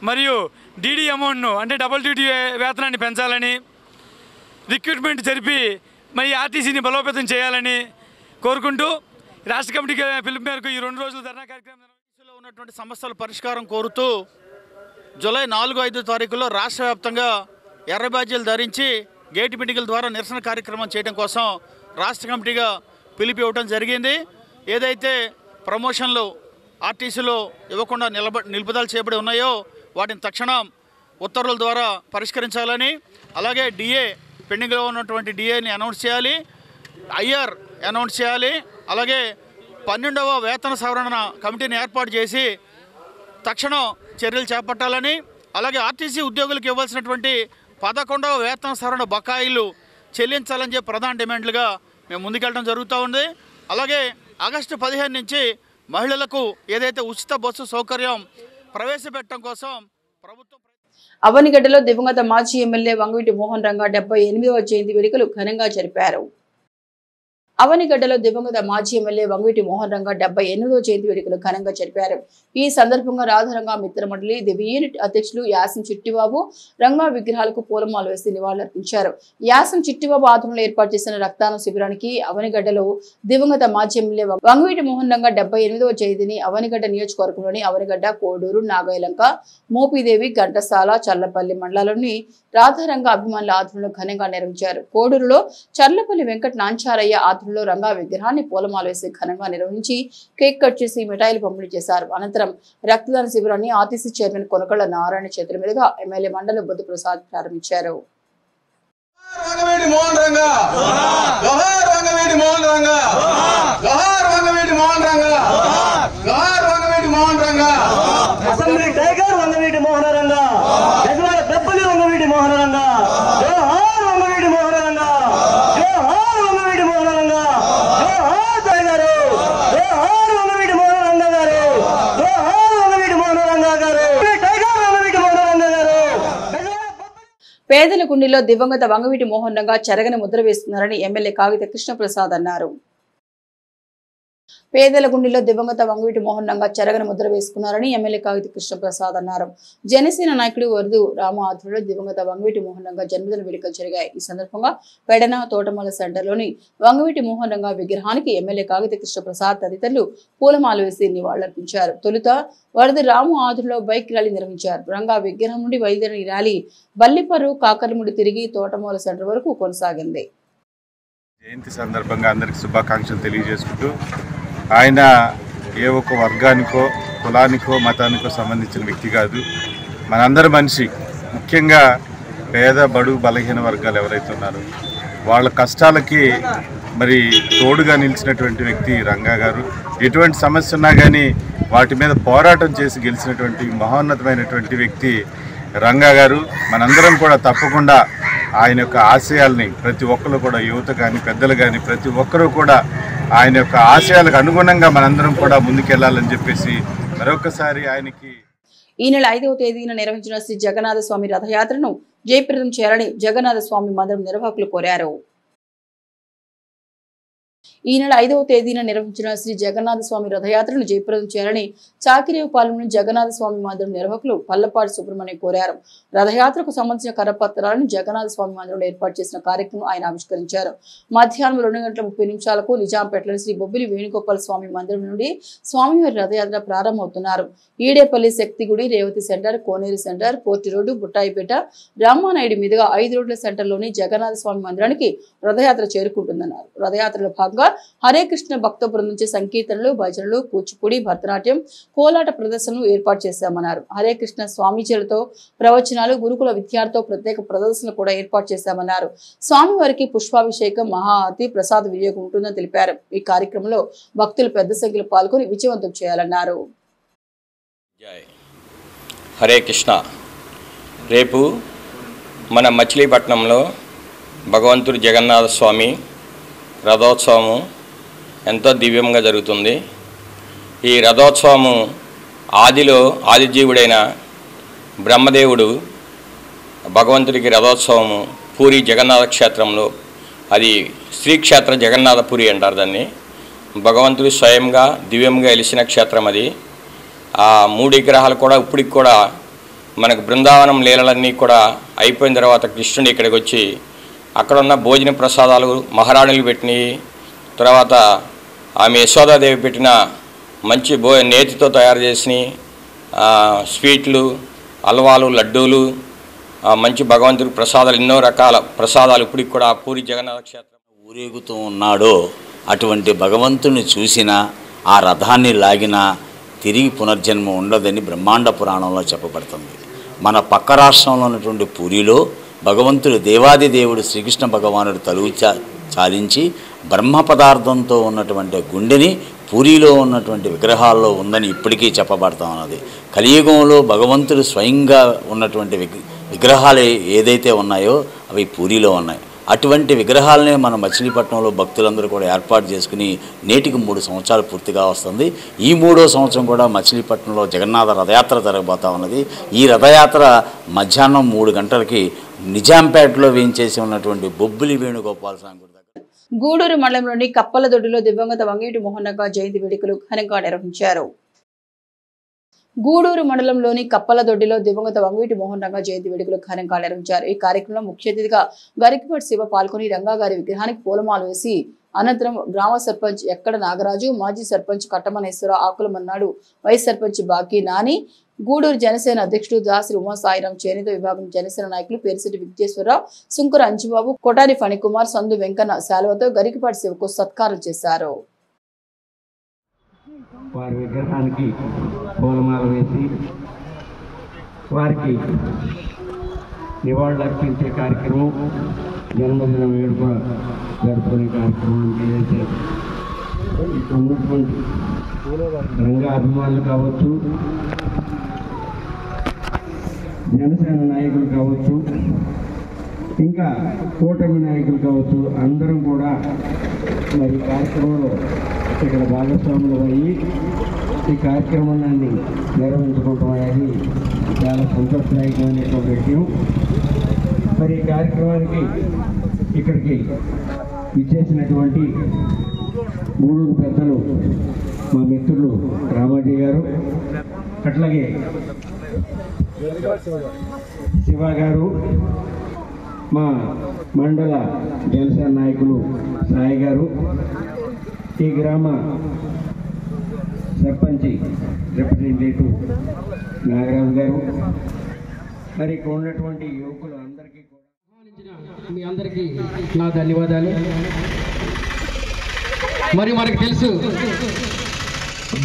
మరియు డీడీ అమౌంట్ను అంటే డబుల్ డ్యూటీ వేతనాన్ని పెంచాలని, రిక్రూట్మెంట్ జరిపి మరి ఆర్టీసీని బలోపేతం చేయాలని కోరుకుంటూ రాష్ట్ర కమిటీ పిలుపు మేరకు ఈ 2 రోజుల ధర్నా కార్యక్రమంలో ఉన్నటువంటి సమస్యల పరిష్కారం కోరుతూ జూలై 4-5 తారీఖుల్లో రాష్ట్ర వ్యాప్తంగా ఎర్ర బ్యాడ్జీలు ధరించి గేటు మీటింగుల ద్వారా నిరసన కార్యక్రమం చేయడం కోసం రాష్ట్ర కమిటీగా పిలుపు ఇవ్వడం జరిగింది. ఏదైతే ప్రమోషన్లు ఆర్టీసీలో ఇవ్వకుండా నిలుపుదల చేయబడి ఉన్నాయో వాటిని తక్షణం ఉత్తర్వుల ద్వారా పరిష్కరించాలని, అలాగే డిఏ పెండింగ్లో ఉన్నటువంటి డిఏని అనౌన్స్ చేయాలి, ఐఆర్ అనౌన్స్ చేయాలి, అలాగే 12వ వేతన సవరణ కమిటీని ఏర్పాటు చేసి తక్షణం చర్యలు చేపట్టాలని, అలాగే ఆర్టీసీ ఉద్యోగులకు ఇవ్వాల్సినటువంటి 11వ వేతన సవరణ బకాయిలు చెల్లించాలని చెప్పి ప్రధాన డిమాండ్లుగా మేము ముందుకెళ్ళడం జరుగుతూ ఉంది. అలాగే ఆగస్టు 15 నుంచి మహిళలకు ఏదైతే ఉచిత బస్సు సౌకర్యం ప్రవేశపెట్టడం కోసం ప్రభుత్వం అవనిగడ్డలో దివంగత మాజీ ఎమ్మెల్యే వంగవీటి మోహన్ రంగా 78వ జయంతి వేడుకలు ఘనంగా జరిపారు. అవనిగడ్డలో దివంగత మాజీ ఎమ్మెల్యే వంగవీటి మోహన్ రంగా 78వ జయంతి వేడుకలు ఘనంగా జరిపారు. ఈ సందర్భంగా రాధారంగా మిత్ర మండలి దివ్య యూనిట్ అధ్యక్షులు యాసం చిట్టిబాబు రంగా విగ్రహాలకు పూలమాల వేసి నివాళులర్పించారు. యాసం చిట్టిబాబు ఆధ్వర్యంలో ఏర్పాటు చేసిన రక్తదాన శిబిరానికి అవనిగడ్డలో దివంగత మాజీ ఎమ్మెల్యే వంగవీటి మోహన్ రంగా 78వ జయంతిని అవనిగడ్డ నియోజకవర్గంలోని అవనిగడ్డ, కోడూరు, నాగాయలంక, మోపిదేవి, ఘంటసాల, చర్లపల్లి మండలాల్లోని రాధారంగ అభిమానుల ఆధ్వర్యంలో ఘనంగా నిర్వహించారు. కోడూరులో చర్లపల్లి వెంకట నాంచారయ్య ఆధ్వర్యంలో రంగా విగ్రహాన్ని పూలమాల వేసి ఘనంగా నిర్వహించి కేక్ కట్ చేసి మిఠాయిలు పంపిణీ చేశారు. అనంతరం రక్తదాన శిబిరాన్ని ఆర్టీసీ చైర్మన్ కొనకళ్ళ నారాయణ చేతుల మీదుగా ఎమ్మెల్యే మండలి బుద్ధ ప్రసాద్ ప్రారంభించారు. పేదల గుండెల్లో దివంగత వంగవీటి మోహన్ రంగా చెరగని ముద్ర వేస్తున్నారని ఎమ్మెల్యే కాగిత కృష్ణప్రసాద్ అన్నారు. పేదల గుండెల్లో దివంగత వంగవీటి మోహన్ రంగా చెరగని ముద్ర వేసుకున్నారని ఎమ్మెల్యే కాగితి కృష్ణప్రసాద్ అన్నారు. జనసేన నాయకుడు వరదు రామ ఆధ్వర్యంలో దివంగత వంగవీటి మోహన్ రంగా జన్మదిన వేడుకలు జరిగాయి. ఈ సందర్భంగా పెడన తోటమాల సెంటర్లోని వంగవీటి మోహన్ రంగా విగ్రహానికి ఎమ్మెల్యే కాగితి కృష్ణప్రసాద్ తదితరులు పూలమాల వేసి నివాళులర్పించారు. తొలుత వరదు రామ ఆధ్వర్యంలో బైక్ ర్యాలీ నిర్వహించారు. రంగా విగ్రహం నుండి బయలుదేరిన ఈ ర్యాలీ బల్లిపర్రు కాకర్లముడి తిరిగి తోటమాల సెంటర్ వరకు కొనసాగింది. జయంతి సందర్భంగా అందరికి శుభాకాంక్షలు తెలియజేసుకుంటూ ఆయన ఏ ఒక్క వర్గానికో కులానికో మతానికో సంబంధించిన వ్యక్తి కాదు, మనందరి మనిషి. ముఖ్యంగా పేద బడు బలహీన వర్గాలు ఎవరైతే ఉన్నారో వాళ్ళ కష్టాలకి మరి తోడుగా నిలిచినటువంటి వ్యక్తి రంగా గారు. ఎటువంటి సమస్య ఉన్నా కానీ వాటి మీద పోరాటం చేసి గెలిచినటువంటి మహోన్నతమైనటువంటి వ్యక్తి రంగా గారు. మనందరం కూడా తప్పకుండా ఆయన యొక్క ఆశయాల్ని ప్రతి ఒక్కరు కూడా యువత కానీ పెద్దలు కానీ ప్రతి ఒక్కరూ కూడా ఆయన యొక్క ఆశయాలకు అనుగుణంగా మనందరం కూడా ముందుకెళ్లాలని చెప్పేసి మరొకసారి ఆయనకి ఈ నెల 5వ తేదీన నిర్వహించిన శ్రీ జగన్నాథ స్వామి రథయాత్రను జయప్రదం చేయాలని జగన్నాథ స్వామి మందిరం నిర్వాహకులు కోరారు. ఈ నెల 5వ తేదీన నిర్వహించిన శ్రీ జగన్నాథ స్వామి రథయాత్రను జయప్రదం చేయాలని చాకిరేవుపాలెంలోని జగన్నాథ స్వామి మందిరం నిర్వాహకులు పల్లపాటి సుబ్రహ్మణ్యం కోరారు. రథయాత్రకు సంబంధించిన కరపత్రాలను జగన్నాథ స్వామి మందిరంలో ఏర్పాటు చేసిన కార్యక్రమం ఆయన ఆవిష్కరించారు. మధ్యాహ్నం 2:30 నిజాంపేటలోని శ్రీ బొబ్బిలి వేణుగోపాల స్వామి మందిరం నుండి స్వామివారి రథయాత్ర ప్రారంభమవుతున్నారు. ఈడేపల్లి శక్తి గుడి, రేవతి సెంటర్, కోనేరు సెంటర్, పోర్టి రోడ్డు, బుట్టాయిపేట, రామానాయుడు మీదుగా 5 రోడ్ల సెంటర్లోని జగన్నాథ స్వామి మందిరానికి రథయాత్ర చేరుకుంటుందన్నారు. రథయాత్రలో భాగంగా హరే కృష్ణ భక్త బృందించే సంకీర్తనలు, భజనలు, కూచిపూడి, భరతనాట్యం, కోలాట ప్రదర్శనలు ఏర్పాటు చేశామన్నారు. హరే కృష్ణ స్వామీజీలతో ప్రవచనాలు, గురుకుల విద్యార్థులతో ప్రత్యేక ప్రదర్శనలు కూడా ఏర్పాటు చేశామన్నారు. స్వామివారికి పుష్పాభిషేకం, మహాఆరతి, ప్రసాద వినియోగం ఉంటుందని తెలిపారు. ఈ కార్యక్రమంలో భక్తులు పెద్ద సంఖ్యలో పాల్గొని విజయవంతం చేయాలన్నారు. హరే కృష్ణ. రేపు మన మచిలీపట్నంలో భగవంతుడు జగన్నాథ స్వామి రథోత్సవము ఎంతో దివ్యంగా జరుగుతుంది. ఈ రథోత్సవము ఆదిజీవుడైన బ్రహ్మదేవుడు భగవంతుడికి రథోత్సవము పూరి జగన్నాథ క్షేత్రంలో, అది శ్రీక్షేత్ర జగన్నాథపురి అంటారు దాన్ని. భగవంతుడు స్వయంగా దివ్యంగా వెలిసిన క్షేత్రం అది. ఆ 3 విగ్రహాలు కూడా ఇప్పటికి కూడా మనకు బృందావనం లీలలన్నీ కూడా అయిపోయిన తర్వాత కృష్ణుడు ఇక్కడికి వచ్చి అక్కడ ఉన్న భోజన ప్రసాదాలు మహారాణులు పెట్టినవి, తర్వాత ఆమె యశోదాదేవి పెట్టిన మంచి నేతితో తయారు చేసిన స్వీట్లు, హల్వాలు, లడ్డూలు, మంచి భగవంతుడి ప్రసాదాలు, ఎన్నో రకాల ప్రసాదాలు ఇప్పటికి కూడా పూరి జగన్నాథ క్షేత్రం ఊరేగుతూ ఉన్నాడో అటువంటి భగవంతుని చూసిన ఆ రథాన్ని లాగిన తిరిగి పునర్జన్మ ఉండదని బ్రహ్మాండ పురాణంలో చెప్పబడుతుంది. మన పక్క రాష్ట్రంలో ఉన్నటువంటి పూరిలో భగవంతుడు దేవాది దేవుడు శ్రీకృష్ణ భగవానుడు తలువు చాలించి బ్రహ్మ పదార్థంతో ఉన్నటువంటి గుండెని పూరిలో ఉన్నటువంటి విగ్రహాల్లో ఉందని ఇప్పటికీ చెప్పబడతా ఉన్నది. కలియుగంలో భగవంతుడు స్వయంగా ఉన్నటువంటి విగ్రహాలు ఏదైతే ఉన్నాయో అవి పూరిలో ఉన్నాయి. అటువంటి విగ్రహాలనే మన మచిలీపట్నంలో భక్తులందరూ కూడా ఏర్పాటు చేసుకుని నేటికి 3 సంవత్సరాలు పూర్తిగా వస్తుంది. ఈ 3వ సంవత్సరం కూడా మచిలీపట్నంలో జగన్నాథ రథయాత్ర జరగబోతా ఉన్నది. ఈ రథయాత్ర మధ్యాహ్నం 3 గంటలకి నిజాంపేటలో వేయించేసి ఉన్నటువంటి బొబ్బిలి వేణుగోపాల స్వామి గుడి దగ్గర. గూడూరు మండలంలోని కప్పలదొడ్డిలో దివంగత వంగవీటి మోహన్ రంగా జయంతి వేడుకలు ఘనంగా నిర్వహించారు. గూడూరు మండలంలోని కప్పలదొడ్డిలో దివంగత వంగవీటి మోహన్ రంగా జయంతి వేడుకలు ఘనంగా నిర్వహించారు. ఈ కార్యక్రమంలో ముఖ్య అతిథిగా గరికపాటి శివ పాల్గొని రంగా గారి విగ్రహానికి పూలమాల వేసి అనంతరం గ్రామ సర్పంచ్ ఎక్కడ నాగరాజు, మాజీ సర్పంచ్ కట్టమనేశ్వర, ఆకుల మన్నాడు, వైస్ సర్పంచ్ బాకీ నాని, గూడూరు జనసేన అధ్యక్షుడు దాసరి ఉమా సాయిరాం, చేనేత విభాగం జనసేన నాయకులు పేరిశెట్టి విజయేశ్వరరావు, సుంకర అంజుబాబు, కొటారి ఫణికుమార్, సందు వెంకన్న శాలువతో గరికపాటి శివకు సత్కారం చేశారు. వారి విగ్రహానికి పూలమాల వేసి వారికి నివాళులర్పించే కార్యక్రమం, జన్మదిన వేడుక జరుపుకునే కార్యక్రమానికి ఏదైతే ఉన్నటువంటి రంగా అభిమానులు కావచ్చు, జనసేన నాయకులు కావచ్చు, ఇంకా కూటమి నాయకులు కావచ్చు, అందరం కూడా మరి కార్యక్రమంలో ఇక్కడ భాగస్వాములు అయ్యి ఈ కార్యక్రమాన్ని నిర్వహించుకోవడం అనేది చాలా సంతోషదాయకమైనటువంటి విషయం. మరి ఈ కార్యక్రమానికి ఇక్కడికి విచ్చేసినటువంటి గూడూరు పెద్దలు మా మిత్రులు రామాజీ గారు, అట్లాగే శివ గారు, మా మండల జనసేన నాయకులు సాయి గారు, ఈ గ్రామ సర్పంచి రిప్రజెంటేటివ్ నాగరాజు గారు, మరి ఇక్కడ ఉన్నటువంటి యువకులు అందరికీ మీ అందరికీ నా ధన్యవాదాలు. మరి మనకు తెలుసు,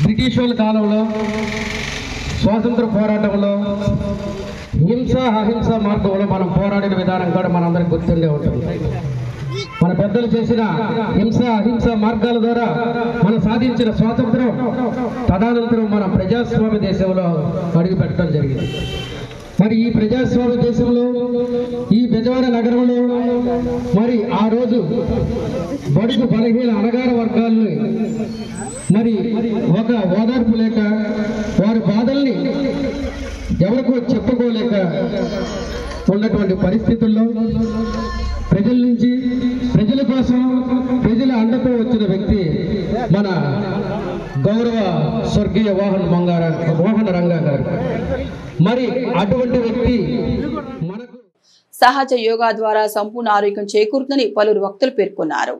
బ్రిటిష్ వాళ్ళ కాలంలో స్వాతంత్ర పోరాటంలో హింస అహింస మార్గంలో మనం పోరాడిన విధానం కూడా మనందరికి గుర్తుండే ఉంటుంది. మన పెద్దలు చేసిన హింస అహింస మార్గాల ద్వారా మనం సాధించిన స్వాతంత్రం, తదనంతరం మన ప్రజాస్వామ్య దేశంలో అడుగు పెట్టడం జరిగింది. మరి ఈ ప్రజాస్వామ్య దేశంలో ఈ బెజవాడ నగరంలో మరి ఆ రోజు బడుగు బలహీన అణగార వర్గాలని మరి ఒక ఓదార్పు లేక, వారి బాధల్ని ఎవరికో చెప్పుకోలేక ఉన్నటువంటి పరిస్థితుల్లో ప్రజల నుంచి, ప్రజల కోసం, ప్రజల అండతో వచ్చిన వ్యక్తి మన గౌరవ స్వర్గీయ మోహన రంగా గారు. మరి అటువంటి వ్యక్తి మనకు సహజ యోగా ద్వారా సంపూర్ణ ఆరోగ్యం చేకూరుతుందని పలువురు వక్తలు పేర్కొన్నారు.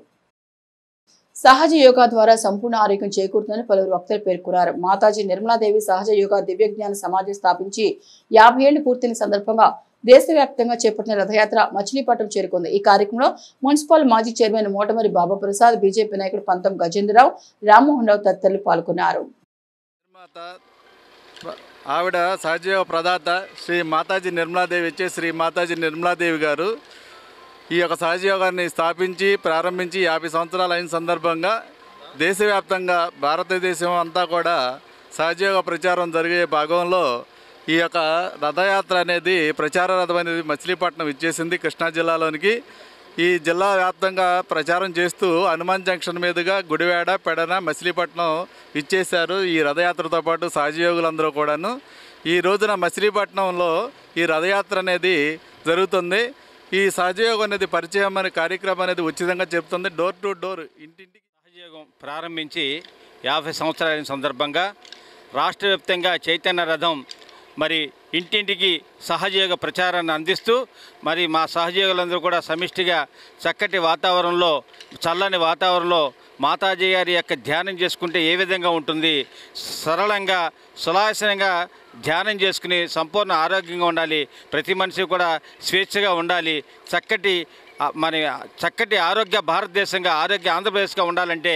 సహజ యోగా ద్వారా సంపూర్ణ ఆరోగ్యం చేకూరుతుందని పలువురు వక్తలు పేర్కొన్నారు. మాతాజీ నిర్మలాదేవి సహజ యోగా దివ్య జ్ఞాన సమాజం స్థాపించి 50 ఏళ్లు పూర్తయిన సందర్భంగా దేశవ్యాప్తంగా చేపట్టిన రథయాత్ర మచిలీపట్నం చేరుకుంది. ఈ కార్యక్రమంలో మున్సిపల్ మాజీ చైర్మన్ మోటమరి బాబా ప్రసాద్, బీజేపీ నాయకుడు పంతం గజేంద్రరావు, రామ్మోహన్ రావు తదితరులు పాల్గొన్నారు. ఆవిడ సహజయోగ ప్రదాత శ్రీ మాతాజీ నిర్మలాదేవి వచ్చే శ్రీ మాతాజీ నిర్మలాదేవి గారు ఈ యొక్క సహజయోగాన్ని స్థాపించి ప్రారంభించి 50 సంవత్సరాలు అయిన సందర్భంగా దేశవ్యాప్తంగా భారతదేశం అంతా కూడా సహజయోగ ప్రచారం జరిగే భాగంలో ఈ యొక్క రథయాత్ర అనేది, ప్రచార రథం అనేది మచిలీపట్నం ఇచ్చేసింది కృష్ణా జిల్లాలోనికి. ఈ జిల్లా వ్యాప్తంగా ప్రచారం చేస్తూ హనుమాన్ జంక్షన్ మీదుగా గుడివాడ, పెడన, మచిలీపట్నం ఇచ్చేశారు. ఈ రథయాత్రతో పాటు సహజయోగులందరూ కూడాను ఈ రోజున మచిలీపట్నంలో ఈ రథయాత్ర అనేది జరుగుతుంది. ఈ సహజయోగం అనేది పరిచయం అనే కార్యక్రమం అనేది ఉచితంగా చెప్తుంది. డోర్ టు డోర్ ఇంటింటికి సహజయోగం ప్రారంభించి 50 సంవత్సరాల సందర్భంగా రాష్ట్ర వ్యాప్తంగా చైతన్య రథం మరి ఇంటింటికి సహజయోగ ప్రచారాన్ని అందిస్తూ మరి మా సహజయోగులందరూ కూడా సమిష్టిగా చక్కటి వాతావరణంలో, చల్లని వాతావరణంలో మాతాజీ గారి యొక్క ధ్యానం చేసుకుంటే ఏ విధంగా ఉంటుంది, సరళంగా సులాసనంగా ధ్యానం చేసుకుని సంపూర్ణ ఆరోగ్యంగా ఉండాలి, ప్రతి మనిషి కూడా స్వేచ్ఛగా ఉండాలి, చక్కటి ఆరోగ్య భారతదేశంగా, ఆరోగ్య ఆంధ్రప్రదేశ్గా ఉండాలంటే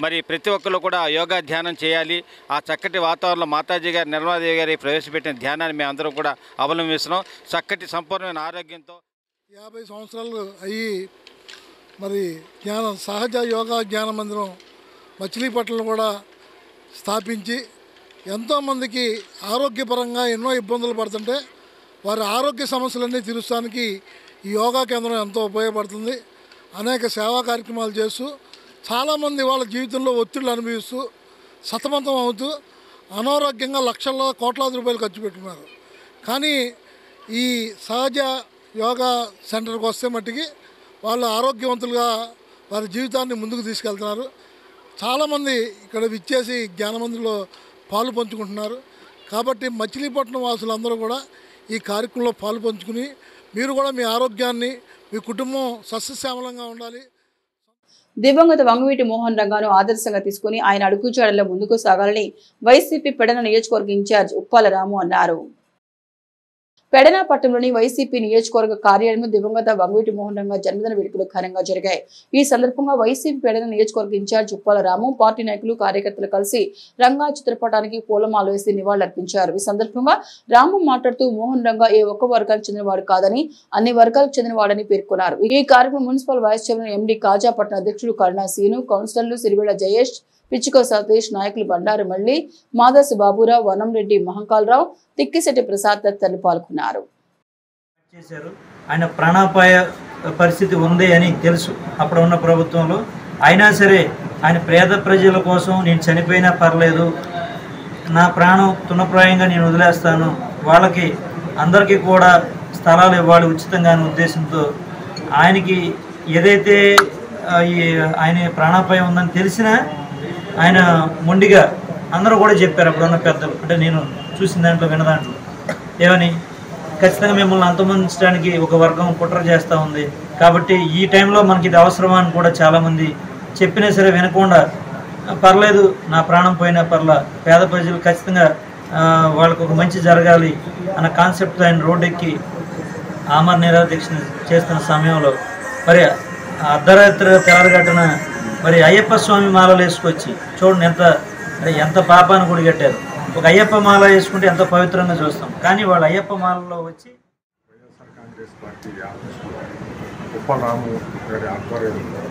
మరి ప్రతి ఒక్కరు కూడా యోగా ధ్యానం చేయాలి. ఆ చక్కటి వాతావరణంలో మాతాజీ గారి, నిర్మలాదేవి గారి ప్రవేశపెట్టిన ధ్యానాన్ని మేము అందరం కూడా అవలంబిస్తున్నాం. చక్కటి సంపూర్ణమైన ఆరోగ్యంతో 50 సంవత్సరాలు అయ్యి మరి సహజ యోగా జ్ఞాన మందిరం మచిలీపట్నంలో కూడా స్థాపించి ఎంతోమందికి ఆరోగ్యపరంగా ఎన్నో ఇబ్బందులు పడుతుంటే వారి ఆరోగ్య సమస్యలన్నీ తీర్చడానికి ఈ యోగా కేంద్రం ఎంతో ఉపయోగపడుతుంది. అనేక సేవా కార్యక్రమాలు చేస్తూ చాలామంది వాళ్ళ జీవితంలో ఒత్తిళ్లు అనుభవిస్తూ సతమతం అవుతూ అనారోగ్యంగా లక్షల్లో కోట్లాది రూపాయలు ఖర్చు పెట్టుకున్నారు. కానీ ఈ సహజ యోగా సెంటర్కి వస్తే మట్టికి వాళ్ళు ఆరోగ్యవంతులుగా వారి జీవితాన్ని ముందుకు తీసుకెళ్తున్నారు. చాలామంది ఇక్కడ విచ్చేసి జ్ఞానమందిలో పాలు పంచుకుంటున్నారు. కాబట్టి మచిలీపట్నం వాసులందరూ కూడా ఈ కార్యక్రమంలో పాలు పంచుకుని మీరు కూడా మీ ఆరోగ్యాన్ని, మీ కుటుంబం సస్యశ్యామలంగా ఉండాలి. దివంగత వంగవీటి మోహన్ రంగాను ఆదర్శంగా తీసుకుని ఆయన అడుగుజాడల్లో ముందుకు సాగాలని వైసీపీ పెడన నియోజకవర్గ ఇన్ఛార్జ్ ఉప్పాల రాము అన్నారు. పెడన పట్టణంలోని వైసీపీ నియోజకవర్గ కార్యాలయంలో దివంగత వంగవీటి మోహన్ రంగా జన్మదిన వేడుకలు ఘనంగా జరిగాయి. ఈ సందర్భంగా వైసీపీ పెడన నియోజకవర్గ ఇన్ఛార్జ్ ఉప్పాల రాము, పార్టీ నాయకులు, కార్యకర్తలు కలిసి రంగా చిత్రపటానికి పూలమాల వేసి నివాళులర్పించారు. ఈ సందర్భంగా రాము మాట్లాడుతూ మోహన్ రంగా ఏ ఒక్క వర్గానికి చెందినవాడు కాదని అన్ని వర్గాలకు చెందినవాడని పేర్కొన్నారు. ఈ కార్యక్రమం మున్సిపల్ వైస్ చైర్మన్ ఎండి కాజా, పట్టణ అధ్యక్షుడు కరుణా సీను, కౌన్సిలర్లు సిరివేళ జయేష్, పిచ్చుకో సతీష్, నాయకులు బండారు మల్లి, మాదాసు బాబురావు, వనంరెడ్డి మహంకాలరావు, తిక్కిశెట్టి ప్రసాద్ తదితరులు పాల్గొన్నారు. ఆయన ప్రాణాపాయ పరిస్థితి ఉంది అని తెలుసు అప్పుడు ఉన్న ప్రభుత్వంలో. అయినా సరే ఆయన పేద ప్రజల కోసం నేను చనిపోయినా పర్లేదు, నా ప్రాణం తునప్రాయంగా నేను వదిలేస్తాను, వాళ్ళకి అందరికీ కూడా స్థలాలు ఇవ్వాలి ఉచితంగా అనే ఉద్దేశంతో ఆయనకి ఏదైతే ఆయన ప్రాణాపాయం ఉందని తెలిసినా ఆయన మొండిగా అందరూ కూడా చెప్పారు అప్పుడున్న పెద్దలు, అంటే నేను చూసిన దాంట్లో విన్న దాంట్లో ఏమని, ఖచ్చితంగా మిమ్మల్ని అంతమొందించడానికి ఒక వర్గం కుట్ర చేస్తూ ఉంది కాబట్టి ఈ టైంలో మనకి ఇది అవసరమా అని కూడా చాలామంది చెప్పినా సరే వినకుండా పర్లేదు నా ప్రాణం పోయినా పర్లా, పేద ప్రజలు ఖచ్చితంగా వాళ్ళకు ఒక మంచి జరగాలి అన్న కాన్సెప్ట్తో ఆయన రోడ్డెక్కి ఆమర నిరాదీక్ష చేస్తున్న సమయంలో మరి అర్ధరాత్రి తెల్లగట్టున మరి అయ్యప్ప స్వామి మాలలు వేసుకొచ్చి చూడండి ఎంత పాపాన్ని కూడా కట్టారు. ఒక అయ్యప్ప మాల వేసుకుంటే ఎంత పవిత్రంగా చూస్తాం, కానీ వాళ్ళు అయ్యప్ప మాలలో వచ్చి వైఎస్ఆర్ కాంగ్రెస్ పార్టీ ఉప్పలరాము గారి ఆధ్వర్యంలో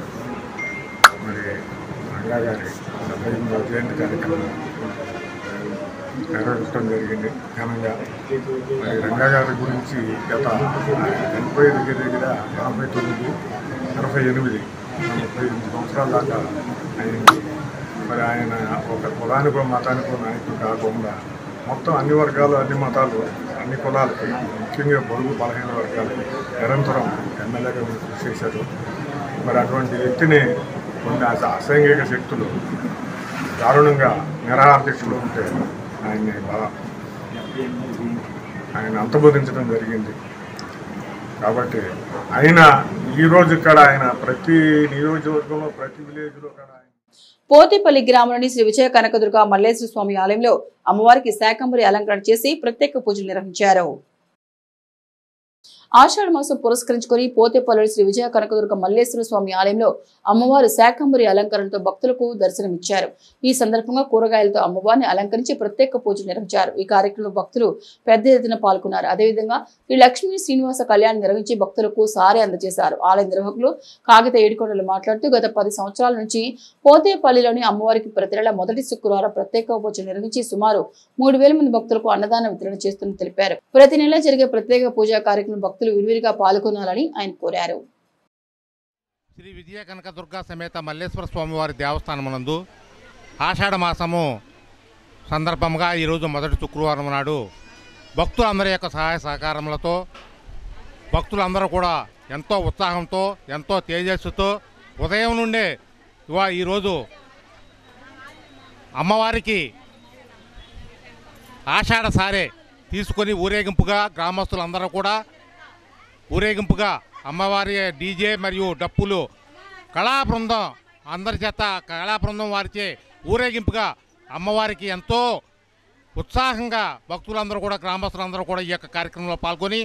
మరి రంగా గారి 78వ జయంతి కార్యక్రమం నిర్వహించడం జరిగింది ఘనంగా. మరి రంగా గారి గురించి గత 80 దగ్గర 89, 88, 35 సంవత్సరాల దాకా అయింది. మరి ఆయన ఒక కులానికో మతానికో నాయకుడు కాకుండా మొత్తం అన్ని వర్గాలు, అన్ని మతాలు, అన్ని కులాలకి, ముఖ్యంగా బడుగు బలహీన వర్గాలకి నిరంతరం ఎమ్మెల్యేగా కృషి చేశారు. మరి అటువంటి వ్యక్తిని కొన్ని అసాంఘిక శక్తులు దారుణంగా నిరాహారదీక్షలో ఉంటే ఆయన అంతమొదించడం జరిగింది. కాబట్టి ఆయన ఈరోజు ఇక్కడ ఆయన ప్రతి నియోజకవర్గంలో ప్రతి విలేజ్లో కూడా పోతేపల్లి గ్రామంలోని శ్రీ విజయ కనకదుర్గ మల్లేశ్వర స్వామి ఆలయంలో అమ్మవారికి శాకంబరి అలంకరణ చేసి ప్రత్యేక పూజలు నిర్వహించారు. ఆషాఢ మాసం పురస్కరించుకుని పోతేపల్లి శ్రీ విజయ కనకదుర్గ మల్లేశ్వర స్వామి ఆలయంలో అమ్మవారు శాకంబరి అలంకరణతో భక్తులకు దర్శనమిచ్చారు. ఈ సందర్భంగా కూరగాయలతో అమ్మవారిని అలంకరించి ప్రత్యేక పూజలు నిర్వహించారు. ఈ కార్యక్రమంలో భక్తులు పెద్ద ఎత్తున పాల్గొన్నారు. అదేవిధంగా శ్రీ లక్ష్మీ శ్రీనివాస కళ్యాణ్ నిర్వహించి భక్తులకు సారే అందజేశారు. ఆలయ నిర్వాహకులు కాగిత ఏడుకొండలు మాట్లాడుతూ గత 10 సంవత్సరాల నుంచి పోతేపల్లిలోని అమ్మవారికి ప్రతి నెల మొదటి శుక్రవారం ప్రత్యేక పూజలు నిర్వహించి సుమారు 3000 మంది భక్తులకు అన్నదాన వితరణ చేస్తున్నట్లు తెలిపారు. ప్రతి నెల జరిగే ప్రత్యేక పూజా కార్యక్రమం భక్తులు విరివిరిగా పాల్గొనాలని ఆయన కోరారు. శ్రీ విజయ కనకదుర్గ సమేత మల్లేశ్వర స్వామివారి దేవస్థానమునందు ఆషాఢ మాసము సందర్భంగా ఈరోజు మొదటి శుక్రవారం నాడు భక్తులందరి యొక్క సహాయ సహకారములతో భక్తులందరూ కూడా ఎంతో ఉత్సాహంతో ఎంతో తేజస్సుతో ఉదయం నుండే ఈరోజు అమ్మవారికి ఆషాఢ సారే తీసుకొని ఊరేగింపుగా గ్రామస్తులందరూ కూడా ఊరేగింపుగా అమ్మవారి డీజే మరియు డప్పులు కళాబృందం అందరి చేత కళాబృందం వారిచే ఊరేగింపుగా అమ్మవారికి ఎంతో ఉత్సాహంగా భక్తులందరూ కూడా గ్రామస్తులందరూ కూడా ఈ యొక్క కార్యక్రమంలో పాల్గొని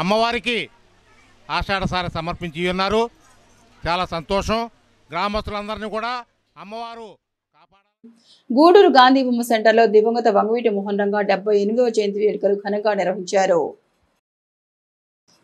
అమ్మవారికి ఆషాఢసారి సమర్పించి ఉన్నారు. చాలా సంతోషం. గ్రామస్తులందరినీ కూడా అమ్మవారు గూడూరు గాంధీ బొమ్మ సెంటర్లో దివంగత వంగవీటి మోహన్ రంగా 78వ జయంతి వేడుకలు ఘనంగా నిర్వహించారు.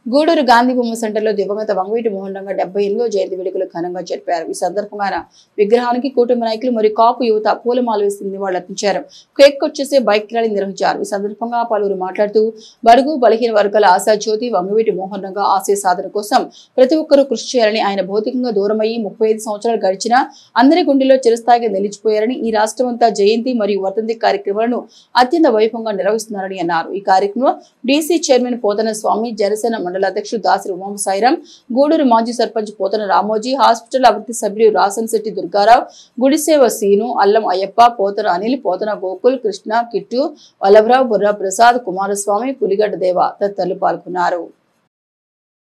గూడూరు గాంధీ బొమ్మ సెంటర్లో దివంగత వంగవీటి మోహన్ రంగా 78వ జయంతి వేడుకలు ఘనంగా జరిపారు. ఈ సందర్భంగా విగ్రహానికి కూటమి నాయకులు మరియు కాపు యువత పూలమాల వేసి నివాళులర్పించారు. కేక్ కట్ చేసి బైక్ ర్యాలీ నిర్వహించారు. ఈ సందర్భంగా పలువురు మాట్లాడుతూ బడుగు బలహీన వర్గాల ఆశాజ్యోతి వంగవీటి మోహన్ రంగా ఆశయ సాధన కోసం ప్రతి ఒక్కరూ కృషి చేయాలని, ఆయన భౌతికంగా దూరమయ్యి 35 సంవత్సరాలు గడిచినా అందరి గుండెల్లో చిరస్థాయిగా నిలిచిపోయారని, ఈ రాష్ట్రమంతా జయంతి మరియు వర్ధంతి కార్యక్రమాలను అత్యంత వైభవంగా నిర్వహిస్తున్నారని అన్నారు. ఈ కార్యక్రమంలో డీసీ చైర్మన్ పోతన స్వామి, జనసేన మండల అధ్యక్షుడు దాసరి ఉమామ సాయిరాం, గూడూరు మాజీ సర్పంచ్ పోతన రామోజీ, హాస్పిటల్ అభివృద్ధి సభ్యులు రాసంశెట్టి దుర్గారావు, గుడిసేవ సీను, అల్లం అయ్యప్ప, పోతన అనిల్, పోతన గోకుల్, కృష్ణ, కిట్టు, వల్లభరావు, బుర్రా ప్రసాద్, కుమారస్వామి, పులిగడ్డ దేవ తదితరులు పాల్గొన్నారు.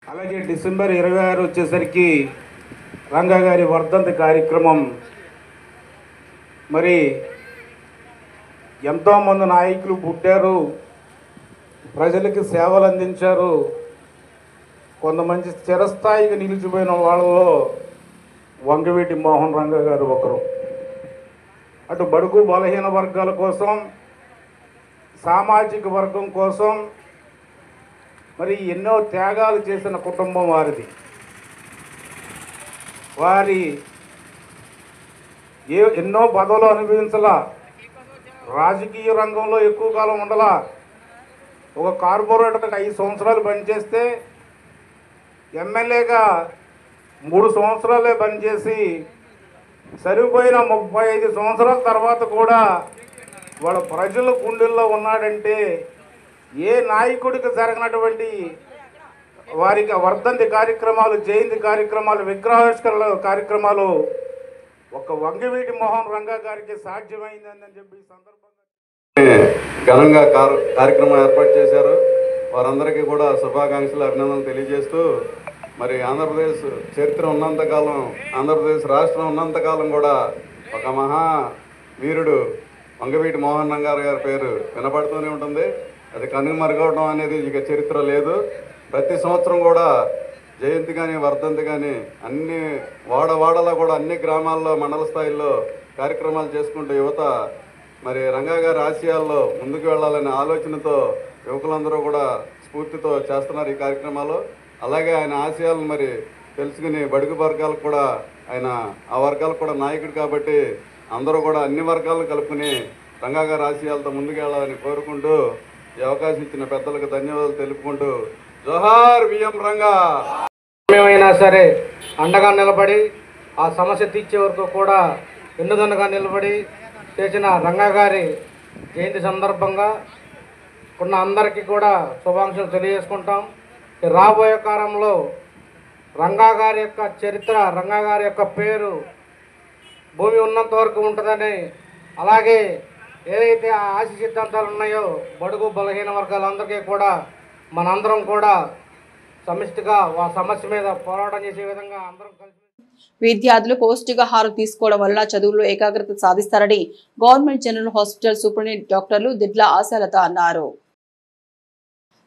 అలాగే డిసెంబర్ 26 వచ్చేసరికి రంగా గారి వర్ధంతి కార్యక్రమం. మరి ఎంతోమంది నాయకులు పుట్టారు, ప్రజలకి సేవలు అందించారు. కొంతమంది చిరస్థాయిగా నిలిచిపోయిన వాళ్ళలో వంగవీటి మోహన్ రంగా గారు ఒకరు. అటు బడుగు బలహీన వర్గాల కోసం, సామాజిక వర్గం కోసం మరి ఎన్నో త్యాగాలు చేసిన కుటుంబం వారిది. వారి ఎన్నో పదవులు అనుభవించలా, రాజకీయ రంగంలో ఎక్కువ కాలం ఉండలా. ఒక కార్పొరేటర్కి 5 సంవత్సరాలు పనిచేస్తే ఎమ్మెల్యేగా 3 సంవత్సరాలే పనిచేసి సరిపోయిన 35 సంవత్సరాల తర్వాత కూడా వాళ్ళ ప్రజల గుండెల్లో ఉన్నాడంటే ఏ నాయకుడికి జరగనటువంటి వారికి వర్ధంతి కార్యక్రమాలు, జయంతి కార్యక్రమాలు, విగ్రహావిష్కరణ కార్యక్రమాలు ఒక వంగవీటి మోహన్ రంగా గారికి సాధ్యమైందని చెప్పి ఈ సందర్భంగా ఘనంగా కార్యక్రమం ఏర్పాటు చేశారు. వారందరికీ కూడా శుభాకాంక్షలు, అభినందనలు తెలియజేస్తూ మరి ఆంధ్రప్రదేశ్ చరిత్ర ఉన్నంతకాలం, ఆంధ్రప్రదేశ్ రాష్ట్రం ఉన్నంతకాలం కూడా ఒక మహా వీరుడు వంగవీటి మోహన్ రంగా గారి పేరు వినపడుతూనే ఉంటుంది. అది కనుమరుగవడం అనేది ఇక చరిత్ర లేదు. ప్రతి సంవత్సరం కూడా జయంతి కానీ వర్ధంతి కానీ అన్ని వాడవాడలో కూడా అన్ని గ్రామాల్లో మండల స్థాయిలో కార్యక్రమాలు చేసుకుంటూ యువత మరి రంగా గారి ఆశయాల్లో ముందుకు వెళ్ళాలనే ఆలోచనతో యువకులందరూ కూడా స్ఫూర్తితో చేస్తున్నారు ఈ కార్యక్రమాలు. అలాగే ఆయన ఆశయాలను మరి తెలుసుకుని బడుగు వర్గాలకు కూడా ఆయన ఆ వర్గాలకు కూడా నాయకుడు కాబట్టి అందరూ కూడా అన్ని వర్గాలను కలుపుకుని రంగా గారి ఆశయాలతో ముందుకు వెళ్ళాలని కోరుకుంటూ ఈ అవకాశం ఇచ్చిన పెద్దలకు ధన్యవాదాలు తెలుపుకుంటూ జోహార్ విఎం రంగా. ఏమైనా సరే అండగా నిలబడి ఆ సమస్య తీర్చే వరకు కూడా వెన్నుదన్నుగా నిలబడి చేసిన రంగా గారి జయంతి సందర్భంగా ఉన్న అందరికీ కూడా శుభాకాంక్షలు తెలియజేసుకుంటాం. రాబోయే కాలంలో రంగా గారి యొక్క చరిత్ర, రంగా గారి యొక్క పేరు భూమి ఉన్నంత వరకు ఉంటుందని, అలాగే ఏదైతే ఆ ఆశ సిద్ధాంతాలు ఉన్నాయో బడుగు బలహీన వర్గాలందరికీ కూడా మనందరం కూడా సమిష్టిగా ఆ సమస్య మీద పోరాటం చేసే విధంగా అందరం కలిసి విద్యార్థులు పౌష్టికాహారం తీసుకోవడం వల్ల చదువుల్లో ఏకాగ్రత సాధిస్తారని గవర్నమెంట్ జనరల్ హాస్పిటల్ సూపరింటెండెంట్ డాక్టర్లు దిడ్ల ఆశాలత అన్నారు.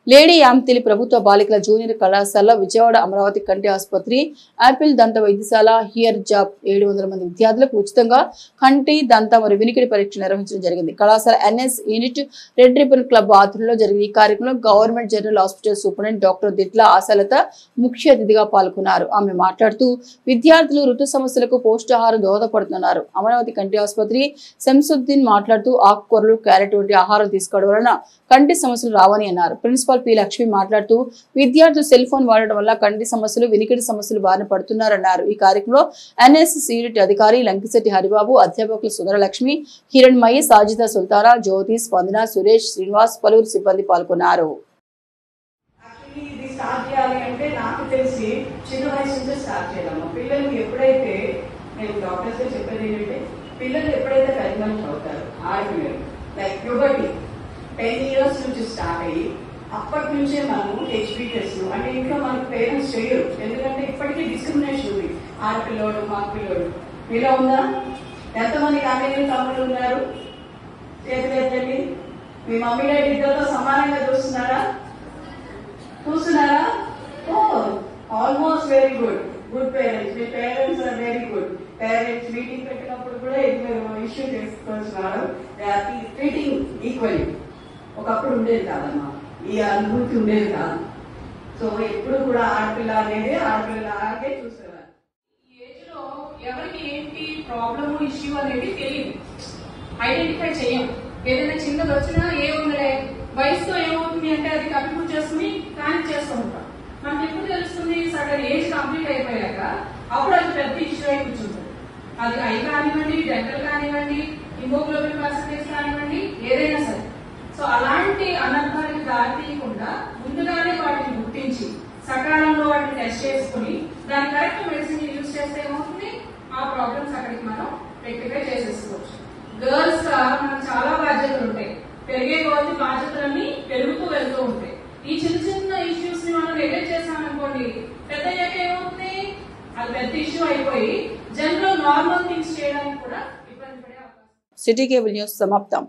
లేడీ యామ్తిలి ప్రభుత్వ బాలికల జూనియర్ కళాశాల, విజయవాడ అమరావతి కంటి ఆసుపత్రి, యాపిల్ దంత వైద్యశాల, హియర్ జాబ్ 700 మంది విద్యార్థులకు ఉచితంగా కంటి, దంత మరియు వినికిడి పరీక్ష నిర్వహించడం జరిగింది. కళాశాల NSS unit red ribbon club ఆధ్వర్యంలో జరిగిన ఈ కార్యక్రమంలో government general hospital superintendent doctor Ditla Ashalatha ముఖ్య అతిథిగా పాల్గొన్నారు. ఆమె మాట్లాడుతూ విద్యార్థులు ఋతు సమస్యలకు పౌష్టికాహారం దోహదపడుతున్నారు. అమరావతి కంటి ఆసుపత్రి శంసుద్దీన్ మాట్లాడుతూ ఆకుకూరలు, క్యారెట్ వంటి ఆహారం తీసుకోవడం వలన కంటి సమస్యలు రావని అన్నారు. ప్రిన్సిపల్ పి లక్ష్మి మాట్లాడుతూ విద్యార్థులు సెల్ ఫోన్ వాడడం వల్ల కంటి సమస్యలు, వినికిడి సమస్యలు బారిన పడుతున్నారన్నారు. ఈ కార్యక్రమంలో ఎన్ఎస్ఎస్ యూనిట్ అధికారి లంకిశెట్టి హరిబాబు, అధ్యాపకులు సుందరలక్ష్మి, హిరణ్మయి, సాజిదా సుల్తానా, జ్యోతి, స్పందన, సురేష్, శ్రీనివాస్, పలువురు సిబ్బంది పాల్గొన్నారు. పిల్లలు ఎప్పుడైతే పరిమాణం అవుతారు, ఆడపిల్లలు లైక్ ప్యూబర్టీ 10 years నుంచి స్టార్ట్ అయ్యి అప్పటి నుంచే మనము హెచ్బి టెస్ట్ అంటే ఇంట్లో మనకు పేరెంట్స్ చేయరు. ఎందుకంటే ఇప్పటికీ డిస్క్రిమినేషన్ ఉంది. ఆడపిల్లోడు, మగ పిల్లోడు మీలో ఉందా? ఎంతమందికి అన్నయ్యలు, తమ్ముళ్ళు ఉన్నారు? చేతులెత్తండి. మీ మమ్మీ డాడీ ఇద్దరితో సమానంగా చూస్తున్నారా? Almost very good. Good parents. మీ parents are very good. Parents meeting పెట్టినప్పుడు కూడా ఇది మీరు ఇష్యూ చేసుకుంటున్నారు. Treating equally. ఒకప్పుడు ఉండేది కాదమ్మా, ఈ అనుభూతి ఉండేది కాదు. సో ఎప్పుడు కూడా ఆడపిల్ల అనేది ఆడపిల్లలాగే చూసేవారు. ఈ ఏజ్ లో ఎవరికి ఏంటి ప్రాబ్లమ్, ఇష్యూ అనేది తెలియదు, ఐడెంటిఫై చేయం. ఏదైనా చిన్నది వచ్చినా ఏముందలే, వయసుతో ఏమవుతుంది అంటే అది కప్పిపుచ్చేసుకుని కానీ చేస్తూ ఉంటాం. మనకి ఎప్పుడు తెలుస్తుంది? సడన్ ఏజ్ కంప్లీట్ అయిపోయాక అప్పుడు అది పెద్ద ఇష్యూ అయి కూర్చుంటుంది. అది ఐ కానివ్వండి, డెంటల్ కానివ్వండి, హిమోగ్లోబిన్ పర్సెంటేజ్ కానివ్వండి, ఏదైనా సరే. సో అలాంటి అనర్థాలకు దారితీయకుండా ముందుగానే వాటిని గుర్తించి సకాలంలో వాటిని టెస్ట్ చేసుకుని దాని కరెక్ట్ మెడిసిన్ యూజ్ చేస్తే ఏమవుతుంది? ఆ ప్రాబ్లమ్స్ అక్కడికి మనం రెక్టిఫై చేసేసుకోవచ్చు. గర్ల్స్ గా మనకు చాలా బాధ్యతలు ఉంటాయి. పెరిగే కొద్ది బాధ్యతలన్నీ పెరుగుతూ వెళ్తూ ఉంటాయి. ఈ చిన్న చిన్న ఇష్యూస్ ని మనం నెగ్లెక్ట్ చేసామనుకోండి, పెద్ద అయ్యాక ఏమవుతుంది? అది పెద్ద ఇష్యూ అయిపోయి జనరల్ నార్మల్ థింగ్స్ చేయడానికి కూడా ఇబ్బంది పడే అవకాశం. సిటీ కేబుల్ న్యూస్ సమాప్తం.